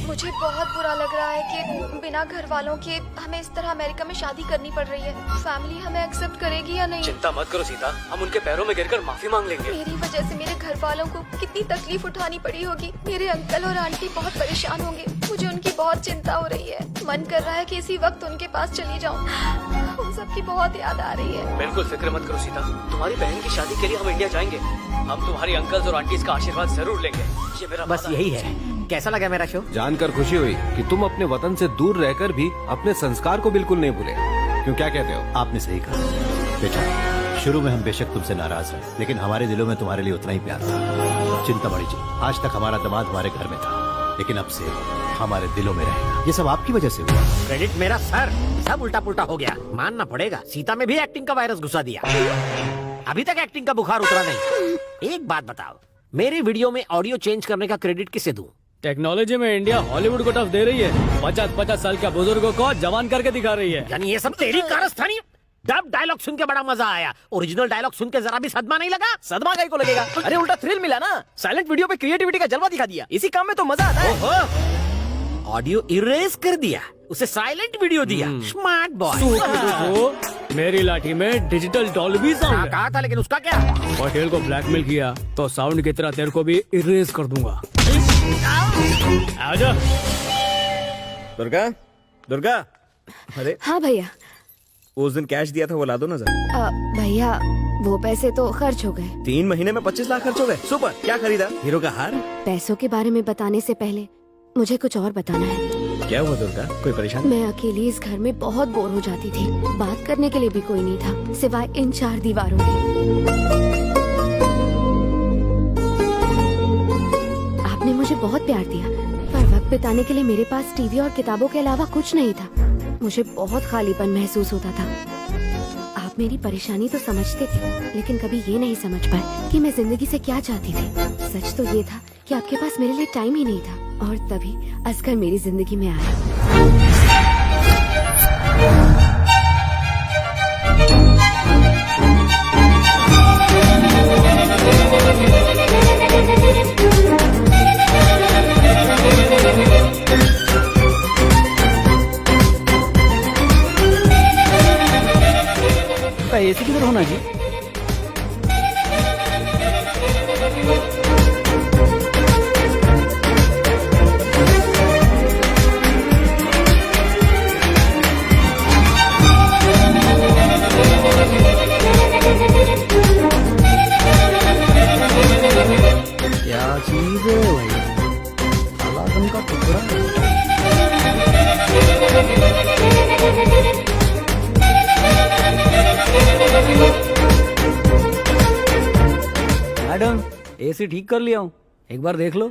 मुझे बहुत बुरा लग रहा है कि बिना घर वालों के हमें इस तरह अमेरिका में शादी करनी पड़ रही है। फैमिली हमें एक्सेप्ट करेगी या नहीं? चिंता मत करो सीता, हम उनके पैरों में गिरकर माफी मांग लेंगे। मेरी वजह से मेरे घर वालों को कितनी तकलीफ उठानी पड़ी होगी। मेरे अंकल और आंटी बहुत परेशान होंगे। मुझे उनकी बहुत चिंता हो रही है। मन कर रहा है कि इसी वक्त उनके पास चली जाऊं। उन सबकी बहुत याद आ रही है। बिल्कुल फिक्र मत करो सीता, तुम्हारी बहन की शादी के लिए हम इंडिया जाएंगे। हम तुम्हारी अंकल्स और आंटीज का आशीर्वाद जरूर लेंगे। ये मेरा बस यही है। कैसा लगा मेरा शो? जानकर खुशी हुई कि तुम अपने वतन से दूर रहकर भी अपने संस्कार को बिल्कुल नहीं भूले। क्यों, क्या कहते हो? आपने सही कहा बेटा। शुरू में हम बेशक तुमसे नाराज हैं, लेकिन हमारे दिलों में तुम्हारे लिए उतना ही प्यार था। चिंता मत कीजिए, आज तक हमारा दामाद हमारे घर में था, लेकिन अब से हमारे दिलों में रहेगा। ये सब आपकी वजह से हुआ। क्रेडिट मेरा सर, सब उल्टा पुल्टा हो गया। मानना पड़ेगा, सीता में भी एक्टिंग का वायरस घुसा दिया। अभी तक एक्टिंग का बुखार उतरा नहीं। एक बात बताओ, मेरी वीडियो में ऑडियो चेंज करने का क्रेडिट किसे दूं? टेक्नोलॉजी में इंडिया हॉलीवुड को टफ दे रही है। 50-50 साल के बुजुर्गों को जवान करके दिखा रही है। यानी ये सब तेरी कारस्तानी? डब डायलॉग सुन के बड़ा मजा आया, ओरिजिनल डायलॉग सुन के जरा भी सदमा नहीं लगा। सदमा कहीं को लगेगा? अरे उल्टा थ्रिल मिला ना। साइलेंट वीडियो पे क्रिएटिविटी का जलवा दिखा दिया। इसी काम में तो मजा आता है। ऑडियो इरेज कर दिया, उसे साइलेंट वीडियो दिया। Smart boy. मेरी लाठी में डिजिटल डॉल्बी साउंड कहा था, लेकिन उसका क्या? पटेल को ब्लैकमेल किया तो साउंड की तरह तेरे को भी इरेज कर दूंगा। आजा। दुर्गा, दुर्गा। अरे हाँ भैया। उस दिन कैश दिया था वो ला दो ना जरा। भैया वो पैसे तो खर्च हो गए। 3 महीने में 25 लाख खर्च हो गए। सुपर। क्या खरीदा? हीरो का हार? पैसों के बारे में बताने से पहले मुझे कुछ और बताना है। क्या हुआ दुर्गा, कोई परेशानी? मैं अकेली इस घर में बहुत बोर हो जाती थी। बात करने के लिए भी कोई नहीं था सिवाय इन 4 दीवारों के। आपने मुझे बहुत प्यार दिया, पर वक्त बिताने के लिए मेरे पास टीवी और किताबों के अलावा कुछ नहीं था। मुझे बहुत खालीपन महसूस होता था। आप मेरी परेशानी तो समझते थे, लेकिन कभी ये नहीं समझ पाए कि मैं जिंदगी से क्या चाहती थी। सच तो ये था कि आपके पास मेरे लिए टाइम ही नहीं था, और तभी असगर मेरी जिंदगी में आया। एसी किधर होना जी? क्या चीज है भाई, अलादन का टुकड़ा। एसी ठीक कर लिया हूँ, एक बार देख लो।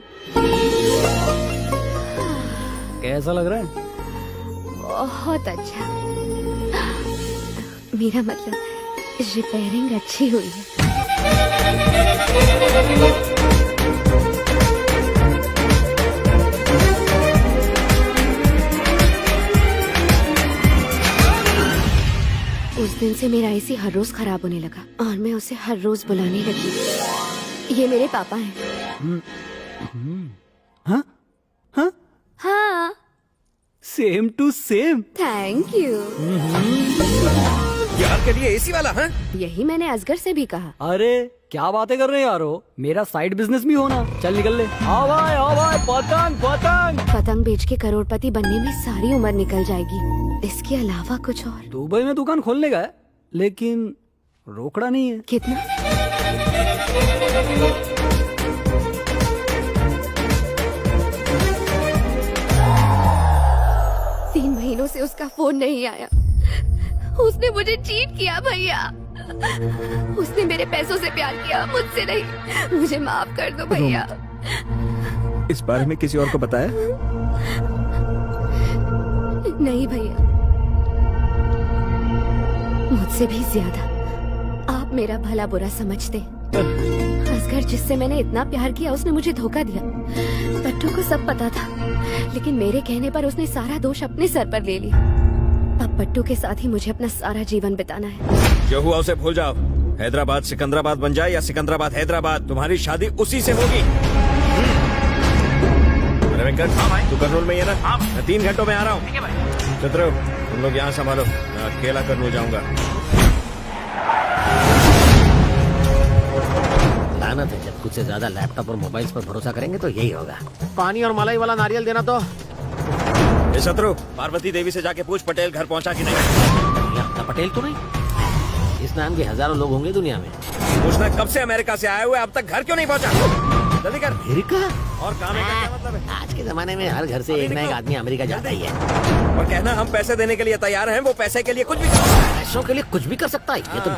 कैसा लग रहा है? बहुत अच्छा। मेरा मतलब रिपेयरिंग अच्छी हुई है। उस दिन से मेरा एसी हर रोज खराब होने लगा और मैं उसे हर रोज बुलाने लगी। ये मेरे पापा हैं। हाँ? हाँ? हाँ। Same to same. Thank you. यार के लिए एसी वाला है? यही मैंने असगर से भी कहा। अरे क्या बातें कर रहे हैं यारो, मेरा साइड बिजनेस भी होना। चल निकल ले। आओ भाई पतंग पतंग। पतंग बेच के करोड़पति बनने में सारी उम्र निकल जाएगी, इसके अलावा कुछ और। दुबई में दुकान खोलने का है, लेकिन रोकड़ा नहीं है। कितना? तीन महीनों से उसका फोन नहीं आया। उसने मुझे चीट किया भैया। उसने मेरे पैसों से प्यार किया, मुझसे नहीं। मुझे माफ कर दो भैया। इस बारे में किसी और को बताया? नहीं भैया, मुझसे भी ज्यादा आप मेरा भला बुरा समझते। असगर जिससे मैंने इतना प्यार किया, उसने मुझे धोखा दिया। पट्टू को सब पता था, लेकिन मेरे कहने पर उसने सारा दोष अपने सर पर ले लिया। अब पट्टू के साथ ही मुझे अपना सारा जीवन बिताना है। जो हुआ उसे भूल जाओ। हैदराबाद सिकंदराबाद बन जाए या सिकंदराबाद हैदराबाद, तुम्हारी शादी उसी से होगी। अरे वेंकट, तू कर्नूल में ही है ना? मैं 3 घंटों में आ रहा हूँ। चतुर, तुम लोग यहाँ संभालो, मैं अकेला कर्नूल जाऊंगा। लानत है, जब कुछ से ज्यादा लैपटॉप और मोबाइल्स पर भरोसा करेंगे तो यही होगा। पानी और मलाई वाला नारियल देना तो। शत्रु, पार्वती देवी से जाके पूछ पटेल घर पहुंचा कि नहीं। अपना पटेल तो नहीं? इस नाम के हजारों लोग होंगे दुनिया में। पूछना कब से अमेरिका से आए हुए, अब तक घर क्यों नहीं पहुंचा? जल्दी कर। अमेरिका? और काम है, क्या मतलब है? आज के जमाने में हर घर से एक ना एक आदमी अमेरिका जाता ही है। और कहना हम पैसे देने के लिए तैयार हैं, वो पैसे के लिए कुछ भी पैसों के लिए कुछ भी कर सकता है। ये तो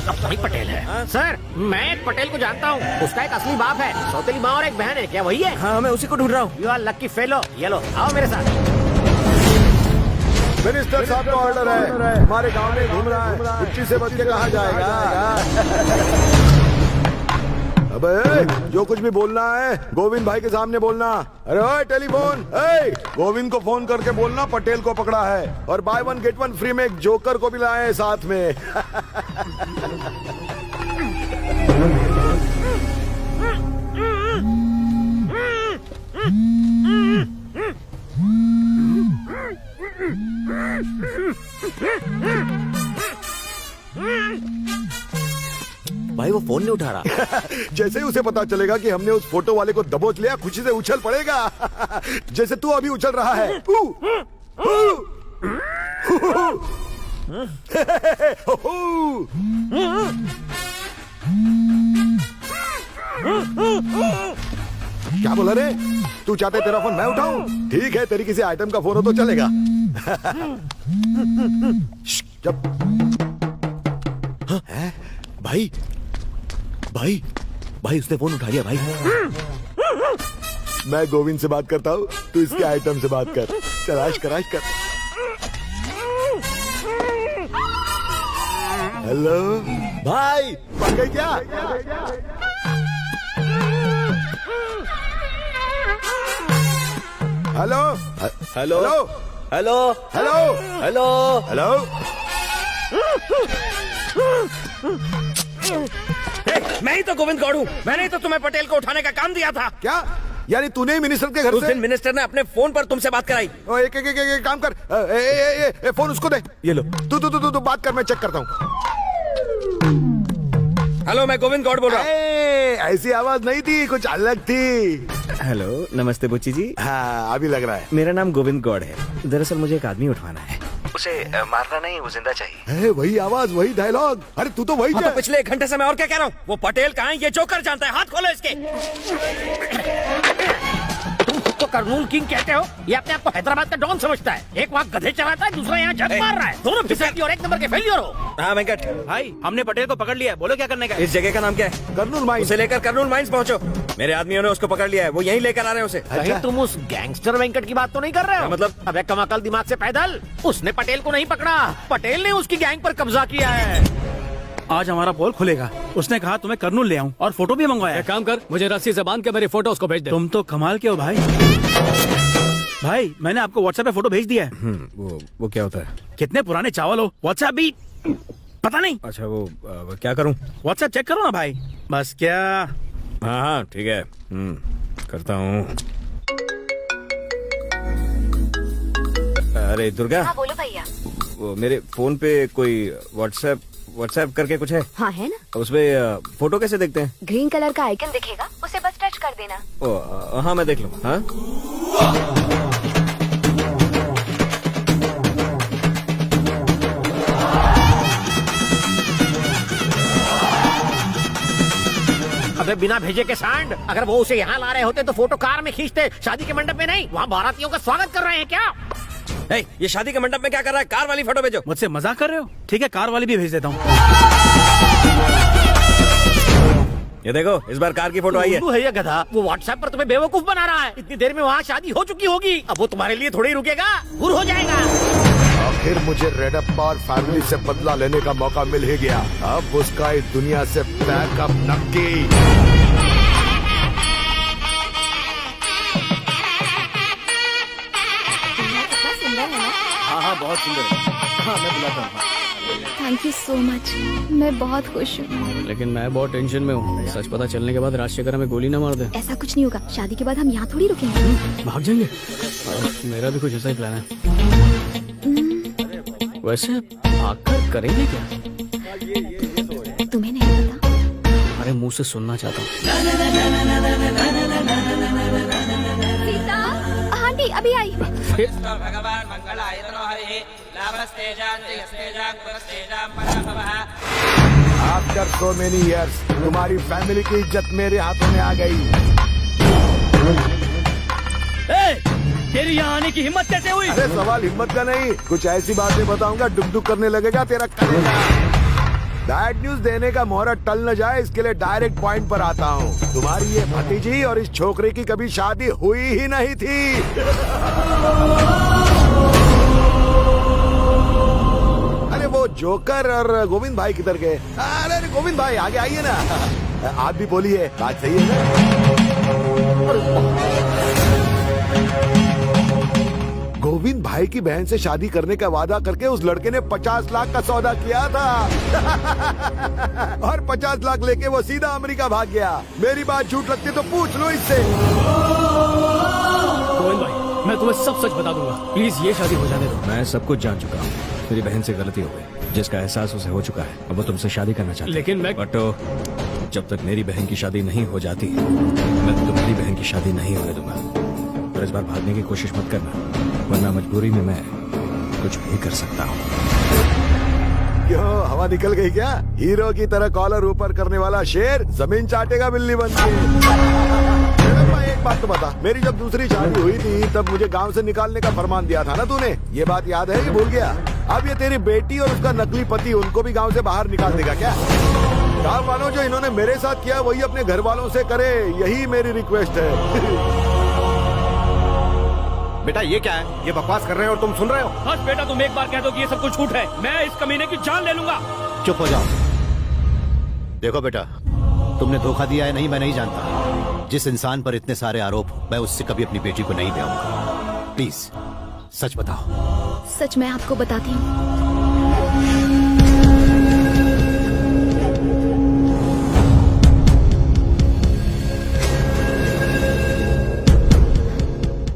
अपना ही पटेल है। सर, मैं एक पटेल को जानता हूँ। उसका एक असली बाप है, सौतेली माँ और एक बहन है। क्या वही है? हाँ, मैं उसी को ढूंढ रहा हूँ। You are lucky fellow. ये लो, आओ मेरे साथ। मिनिस्टर साहब का ऑर्डर है, हमारे गांव में घूम रहा है। कुर्सी से बच के कहाँ जाएगा? अबे जो कुछ भी बोलना है गोविंद भाई के सामने बोलना। अरे ओए टेलीफोन, गोविंद को फोन करके बोलना पटेल को पकड़ा है और बाय 1 गेट 1 फ्री में एक जोकर को भी लाए साथ में। भाई वो फोन नहीं उठा रहा। जैसे ही उसे पता चलेगा कि हमने उस फोटो वाले को दबोच लिया, खुशी से उछल पड़ेगा। जैसे तू अभी उछल रहा है। क्या बोला रे? तू चाहता है तेरा फोन मैं उठाऊं? ठीक है, तेरी किसी आइटम का फोन हो तो चलेगा। जब भाई भाई भाई उसने फोन उठा लिया भाई। मैं गोविंद से बात करता हूँ, तू इसके आइटम से बात कर। चल कर। हेलो भाई, पक गई क्या? Hello hello hello hello hello hello. मैं ही तो गोविंद गौड़ हूँ। मैंने ही तो तुम्हें पटेल को उठाने का काम दिया था। क्या यानी तूने ही मिनिस्टर के घर उस से? दिन मिनिस्टर ने अपने फोन पर तुमसे बात कराई। एक काम कर, ए, फोन उसको दे। ये लो। तू बात कर, मैं चेक करता हूँ। हेलो, मैं गोविंद गौड़ बोल रहा हूँ। ऐसी आवाज नहीं थी, कुछ अलग थी। हेलो, नमस्ते बुच्ची जी। हाँ, अभी लग रहा है। मेरा नाम गोविंद गौड़ है। दरअसल मुझे एक आदमी उठवाना है। उसे मारना नहीं, वो जिंदा चाहिए। वही आवाज, वही डायलॉग। अरे तू तो वही तो पिछले 1 घंटे से मैं और क्या कह रहा हूँ। वो पटेल कहाँ है ये जोकर जानता है। हाथ खोलो इसके। तुम खुद को कर्नूल किंग कहते हो, ये अपने आप को हैदराबाद का डॉन समझता है। एक वहाँ गधे चलाता है, दूसरा यहाँ जग मार रहा है। दोनों फिसलती और एक नंबर के फेलियर हो। हाँ वेंकट भाई, हमने पटेल को पकड़ लिया है, बोलो क्या करने का है? इस जगह का नाम क्या है? कर्नूल माइंस। उसे लेकर कर्नूल माइंस पहुंचो। मेरे आदमियों ने उसको पकड़ लिया है, वो यहीं लेकर आ रहे हैं उसे। कहीं तुम उस गैंगस्टर वेंकट की बात तो नहीं कर रहे हो? मतलब? अबे कमाकल दिमाग से पैदल, उसने पटेल को नहीं पकड़ा, पटेल ने उसकी गैंग पर कब्जा किया है। आज हमारा पोल खुलेगा। उसने कहा तुम्हें कर्नूल ले आऊं और फोटो भी मंगवाया। एक काम कर, मुझे रस्सी से बांध के मेरी फोटो उसको भेज दे। तुम तो कमाल के हो भाई। भाई मैंने आपको व्हाट्सएप पे फोटो भेज दिया है। वो क्या होता है? कितने पुराने चावल हो, व्हाट्सएप भी पता नहीं। अच्छा वो क्या करूं? व्हाट्सएप चेक करो ना भाई। बस क्या? हाँ हाँ ठीक है, करता हूँ। अरे दुर्गा। हाँ बोलो भैया। वो मेरे फोन पे कोई व्हाट्सएप करके कुछ है? हाँ है ना। उसमें फोटो कैसे देखते हैं? ग्रीन कलर का आइकन दिखेगा, उसे बस टच कर देना। हाँ मैं देख लूँ। हाँ अबे बिना भेजे के सांड, अगर वो उसे यहाँ ला रहे होते तो फोटो कार में खींचते, शादी के मंडप में नहीं। वहाँ बारातियों का स्वागत कर रहे हैं क्या? ये शादी के मंडप में क्या कर रहा है? कार वाली फोटो भेजो। मुझसे मजाक कर रहे हो? ठीक है, कार वाली भी भेज देता हूँ। ये देखो, इस बार कार की फोटो आई है। है ये गधा, वो व्हाट्सएप पर तुम्हें बेवकूफ बना रहा है। इतनी देर में वहाँ शादी हो चुकी होगी, अब वो तुम्हारे लिए थोड़ी रुकेगा, गुर हो जाएगा। आखिर मुझे रेडप्पा और फैमिली से बदला लेने का मौका मिल ही गया। अब उसका इस दुनिया से बैकअप नक्की। हाँ बहुत सुंदर है। हाँ मैं बुलाता हूँ। थैंक यू सो मच, मैं बहुत खुश हूँ। लेकिन मैं बहुत टेंशन में हूँ। सच पता चलने के बाद राजशेखर हमें गोली न मार दे। ऐसा कुछ नहीं होगा, शादी के बाद हम यहाँ थोड़ी रुकेंगे। भाग जाएंगे। मेरा भी कुछ ऐसा ही प्लान है। वैसे भागकर करेंगे क्या? तुम्हें नहीं पता? अरे मुंह से सुनना चाहता हूँ। सीता, आंटी अभी आई। भगवान मंगलायतनो हरिः लाभस्तेजान्तिस्तेजां पुरस्तेजां पराभवः। आफ्टर सो मेनी इयर्स तुम्हारी फैमिली की इज्जत मेरे हाथों में आ गई। तेरी यहाँ आने की हिम्मत कैसे हुई? अरे सवाल हिम्मत का नहीं, कुछ ऐसी बातें बताऊंगा डुक डुक करने लगेगा तेरा कलेजा। बैड न्यूज देने का मुहूर्त टल न जाए, इसके लिए डायरेक्ट पॉइंट पर आता हूँ। तुम्हारी ये भतीजी और इस छोकरे की कभी शादी हुई ही नहीं थी। अरे वो जोकर और गोविंद भाई किधर गए? अरे गोविंद भाई आगे आइए ना। आप भी बोलिए, बात सही है ना? गोविंद भाई की बहन से शादी करने का वादा करके उस लड़के ने 50 लाख का सौदा किया था। और 50 लाख लेके वो सीधा अमेरिका भाग गया। मेरी बात झूठ लगती तो पूछ लो इससे। गोविंद भाई, मैं तुम्हें सब सच बता दूंगा, प्लीज ये शादी हो जाने दो। मैं सब कुछ जान चुका हूँ। मेरी बहन से गलती हो गई, जिसका एहसास उसे हो चुका है। अब वो तुमसे शादी करना चाहती है। लेकिन मैं बट जब तक मेरी बहन की शादी नहीं हो जाती, मैं तुम्हारी बहन की शादी नहीं होने दूंगा। पर इस बार भागने की कोशिश मत करना, वरना मजबूरी में मैं कुछ भी कर सकता हूँ। क्यों, हवा निकल गई क्या? हीरो की तरह कॉलर ऊपर करने वाला शेर जमीन चाटेगा बिल्ली बन के। एक बात तो बता, मेरी जब दूसरी शादी हुई थी तब मुझे गांव से निकालने का फरमान दिया था ना तूने? ये बात याद है कि भूल गया? अब ये तेरी बेटी और उसका नकली पति, उनको भी गांव से बाहर निकाल देगा क्या? गांव वालों जो इन्होंने मेरे साथ किया वही अपने घर वालों से करे, यही मेरी रिक्वेस्ट है। बेटा ये क्या है? ये बकवास कर रहे हो और तुम सुन रहे हो? बस बेटा, तुम एक बार कह दो कि ये सब कुछ झूठ है, मैं इस कमीने की जान ले लूंगा। चुप हो जाओ। देखो बेटा, तुमने धोखा दिया है नहीं, मैं नहीं जानता। जिस इंसान पर इतने सारे आरोप, मैं उससे कभी अपनी बेटी को नहीं ब्याऊंगा। प्लीज सच बताओ। सच मैं आपको बताती हूँ।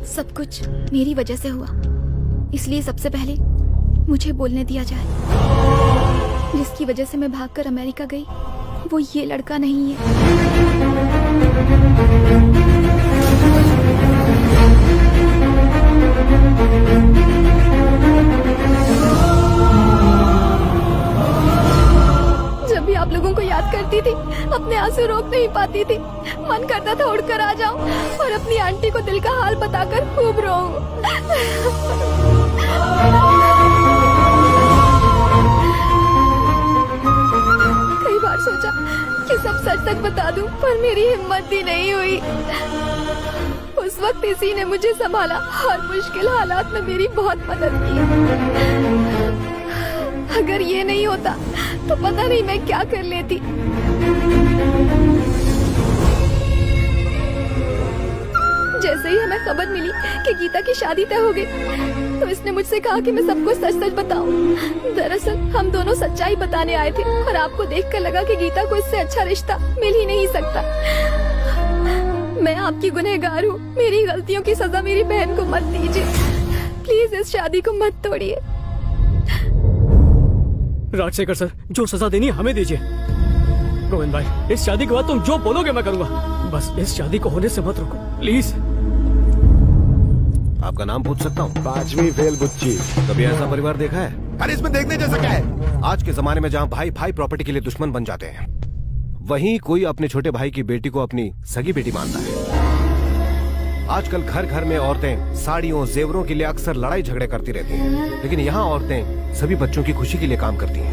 सब कुछ मेरी वजह से हुआ, इसलिए सबसे पहले मुझे बोलने दिया जाए। जिसकी वजह से मैं भागकर अमेरिका गई, वो ये लड़का नहीं है। जब भी आप लोगों को याद करती थी, अपने उसे रोक नहीं पाती थी। मन करता था उड़कर आ जाऊं और अपनी आंटी को दिल का हाल बताकर खूब रोऊं। कई बार सोचा कि सब सच तक बता दूं, पर मेरी हिम्मत भी नहीं हुई। उस वक्त इसी ने मुझे संभाला और मुश्किल हालात में मेरी बहुत मदद की। अगर ये नहीं होता तो पता नहीं मैं क्या कर लेती। जैसे ही हमें खबर मिली कि गीता की शादी तय हो गई, तो इसने मुझसे कहा कि मैं सबको सच सच बताऊं। दरअसल हम दोनों सच्चाई बताने आए थे और आपको देखकर लगा कि गीता को इससे अच्छा रिश्ता मिल ही नहीं सकता। मैं आपकी गुनहगार हूँ, मेरी गलतियों की सजा मेरी बहन को मत दीजिए। प्लीज इस शादी को मत तोड़िए। राजशेखर सर, जो सजा देनी है हमें दीजिए। गोविंद भाई, इस शादी के बाद तुम जो बोलोगे मैं करूंगा, बस इस शादी को होने से मत रोको प्लीज। आपका नाम पूछ सकता हूँ? 5वीं फेल बुच्ची। कभी ऐसा परिवार देखा है? अरे इसमें देखने जैसा क्या है? आज के जमाने में जहाँ भाई भाई प्रॉपर्टी के लिए दुश्मन बन जाते हैं, वहीं कोई अपने छोटे भाई की बेटी को अपनी सगी बेटी मानता है। आजकल घर घर में औरतें साड़ियों जेवरों के लिए अक्सर लड़ाई झगड़े करती रहती हैं, लेकिन यहाँ औरतें सभी बच्चों की खुशी के लिए काम करती हैं।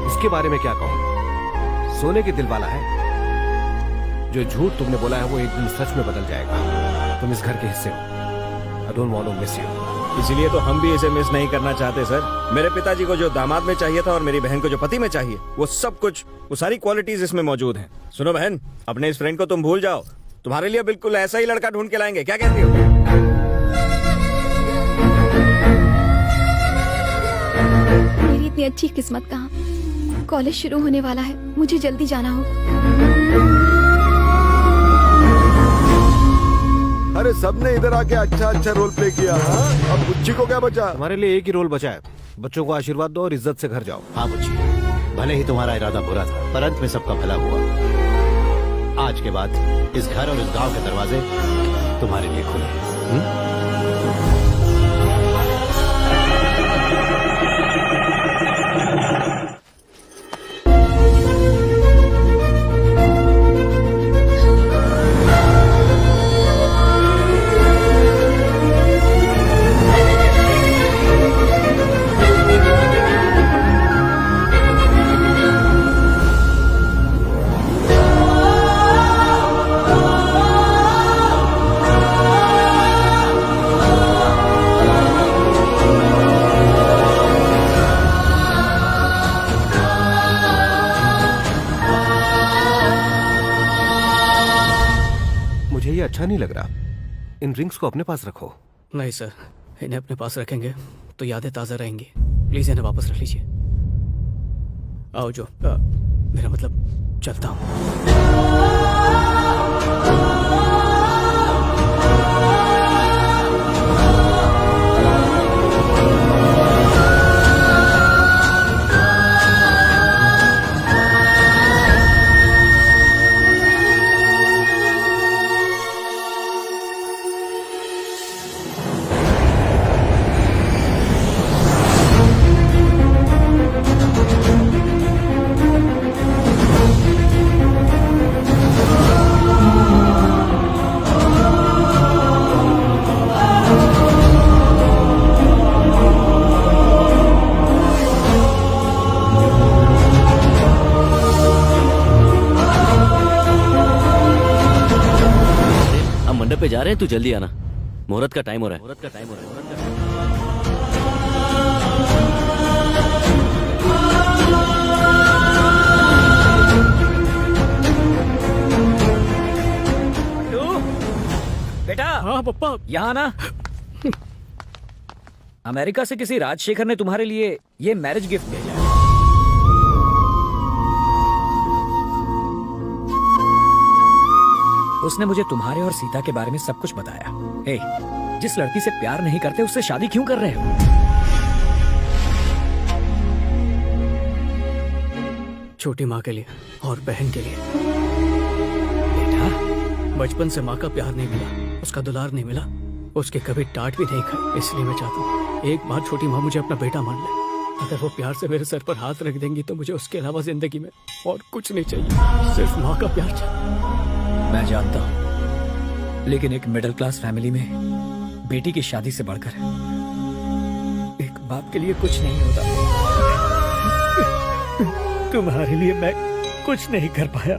इसके बारे में क्या कहूँ? सोने के दिल वाला है। जो झूठ तुमने बोला है वो एक दिन सच में बदल जाएगा। तुम इस घर के हिस्से हो। I don't want to miss you. इसीलिए तो हम भी इसे मिस नहीं करना चाहते सर। मेरे पिताजी को जो दामाद में चाहिए था और मेरी बहन को जो pति में चाहिए, वो सब कुछ, वो सारी क्वालिटीज इसमें मौजूद हैं। सुनो बहन, अपने इस फ्रेंड को तुम भूल जाओ, तुम्हारे लिए बिल्कुल ऐसा ही लड़का ढूंढ के लाएंगे। क्या कहती हो? मेरी इतनी अच्छी किस्मत कहाँ। कॉलेज शुरू होने वाला है, मुझे जल्दी जाना हो। अरे सबने इधर आके अच्छा अच्छा रोल प्ले किया। हाँ? अब बुच्ची को क्या बचा? हमारे लिए एक ही रोल बचा है। बच्चों को आशीर्वाद दो और इज्जत से घर जाओ। हाँ बुच्ची, भले ही तुम्हारा इरादा बुरा था, पर अंत में सबका भला हुआ। आज के बाद इस घर और इस गांव के दरवाजे तुम्हारे लिए खुले हैं। अच्छा नहीं लग रहा। इन रिंग्स को अपने पास रखो। नहीं सर, इन्हें अपने पास रखेंगे तो यादें ताज़ा रहेंगी। प्लीज इन्हें वापस रख लीजिए। आओ जो मेरा मतलब चलता हूँ। पे जा रहे हैं, तू जल्दी आना, मुहूर्त का टाइम हो रहा है। बेटा। हाँ पप्पा। यहाँ ना, अमेरिका से किसी राजशेखर ने तुम्हारे लिए ये मैरिज गिफ्ट भेजा है। उसने मुझे तुम्हारे और सीता के बारे में सब कुछ बताया। हे, जिस लड़की से प्यार नहीं करते उससे शादी क्यों कर रहे हो? छोटी माँ के लिए और बहन के लिए। बेटा, बचपन से माँ का प्यार नहीं मिला, उसका दुलार नहीं मिला, उसके कभी डांट भी नहीं खाई। इसलिए मैं चाहता हूँ एक बार छोटी माँ मुझे अपना बेटा मान ले। अगर वो प्यार से मेरे सर पर हाथ रख देंगी तो मुझे उसके अलावा जिंदगी में और कुछ नहीं चाहिए, सिर्फ माँ का प्यार चाहिए। मैं जानता हूँ, लेकिन एक मिडिल क्लास फैमिली में बेटी की शादी से बढ़कर एक बाप के लिए कुछ नहीं होता। तुम्हारे लिए मैं कुछ नहीं कर पाया।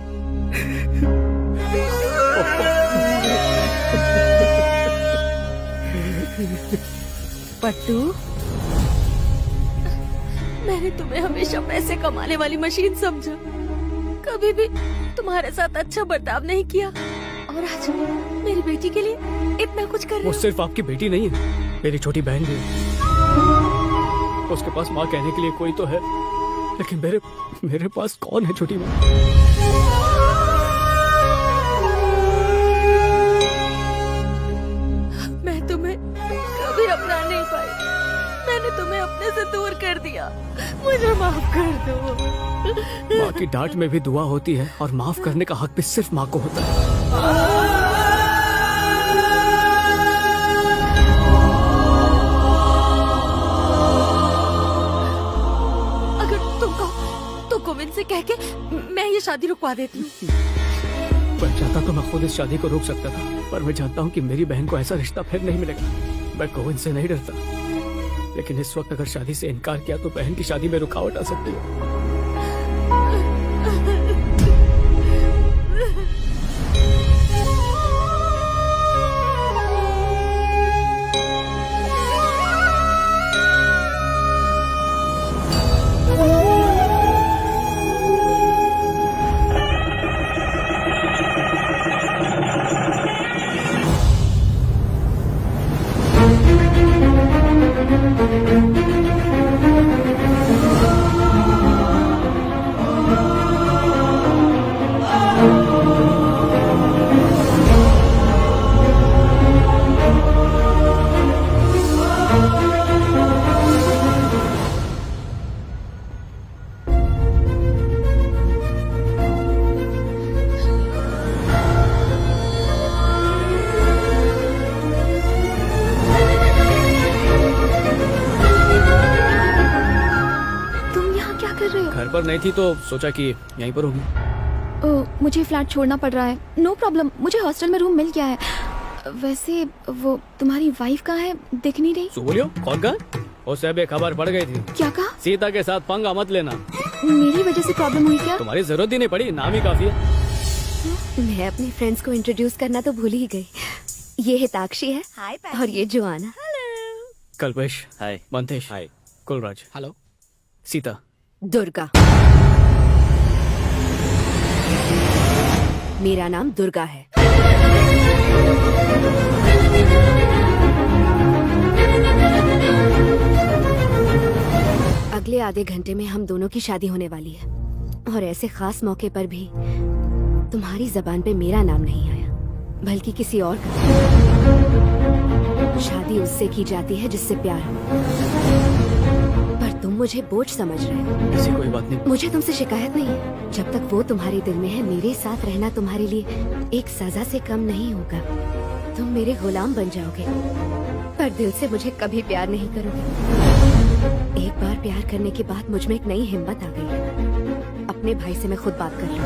पट्टू, मैंने तुम्हें हमेशा पैसे कमाने वाली मशीन समझा, कभी भी तुम्हारे साथ अच्छा बर्ताव नहीं किया, और आज मेरी बेटी के लिए इतना कुछ कर रहे वो हो। सिर्फ आपकी बेटी नहीं है, मेरी छोटी बहन भी है। उसके पास माँ कहने के लिए कोई तो है, लेकिन मेरे पास कौन है छोटी माँ? मैं तुम्हें कभी अपना नहीं पाई, मैंने तुम्हें अपने से दूर कर दिया, मुझे माफ कर दो। माँ की डांट में भी दुआ होती है, और माफ करने का हक भी सिर्फ माँ को होता है। गोविंद से कह के मैं ये शादी रुकवा देती हूँ। मैं चाहता तो मैं खुद इस शादी को रोक सकता था, पर मैं जानता हूँ कि मेरी बहन को ऐसा रिश्ता फिर नहीं मिलेगा। मैं गोविंद से नहीं डरता, लेकिन इस वक्त अगर शादी से इनकार किया तो बहन की शादी में रुकावट आ सकती है। पर नहीं थी तो सोचा कि यहीं पर होगी। मुझे फ्लैट छोड़ना पड़ रहा है। नो प्रॉब्लम, मुझे हॉस्टल में रूम मिल गया है। वैसे वो तुम्हारी वाइफ कहाँ है, दिख नहीं रही। सो बोलियो, कौन कहा? उससे भी खबर पड़ गई थी। क्या कहा? सीता के साथ पंगा मत लेना। मेरी वजह से प्रॉब्लम हुई क्या? तुम्हारी जरूरत ही नहीं पड़ी, नाम ही काफी है। मैं अपने फ्रेंड्स को इंट्रोड्यूस करना तो भूल ही गई। ये हिताक्षी है और ये जोआना। कल्पेश, हाय। मंतेश, हाय। कुलराज, हेलो। सीता, दुर्गा। मेरा नाम दुर्गा है। अगले आधे घंटे में हम दोनों की शादी होने वाली है, और ऐसे खास मौके पर भी तुम्हारी जबान पे मेरा नाम नहीं आया, बल्कि किसी और का। शादी उससे की जाती है जिससे प्यार हो, पर तुम मुझे बोझ समझ रहे हो। ऐसी कोई बात नहीं। मुझे तुमसे शिकायत नहीं है। जब तक वो तुम्हारे दिल में है, मेरे साथ रहना तुम्हारे लिए एक सजा से कम नहीं होगा। तुम मेरे गुलाम बन जाओगे, पर दिल से मुझे कभी प्यार नहीं करोगे। एक बार प्यार करने के बाद मुझ में एक नई हिम्मत आ गई है। अपने भाई से मैं खुद बात कर लूँ।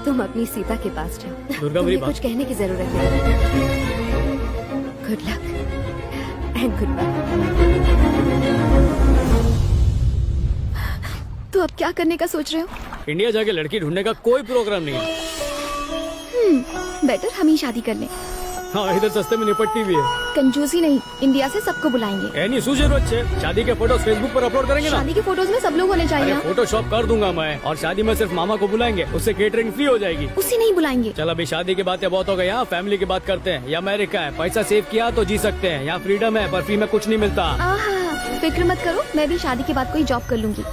तुम अपनी सीता के पास जाओ। तुम्हें कुछ कहने की जरूरत नहीं। Good luck and goodbye. तो अब क्या करने का सोच रहे हो? इंडिया जाके लड़की ढूंढने का कोई प्रोग्राम नहीं है। बेटर हम ही शादी कर लें। हाँ, इधर सस्ते में निपटती भी है। कंजूसी नहीं, इंडिया से सबको बुलाएंगे। एनी जरूरत है। शादी के फोटोज फेसबुक पर अपलोड करेंगे ना। शादी के फोटोज में सब लोग होने चाहिए। फोटोशॉप कर दूंगा मैं, और शादी में सिर्फ मामा को बुलाएंगे, उससे केटरिंग फ्री हो जाएगी। उसे नहीं बुलाएंगे। चल अभी शादी की बातें बहुत हो गई। यहाँ फैमिली की बात करते हैं। ये अमेरिका है, पैसा सेव किया तो जी सकते हैं। यहाँ फ्रीडम है, पर फ्री में कुछ नहीं मिलता। फिक्र मत करो, मैं भी शादी के बाद कोई जॉब कर लूंगी।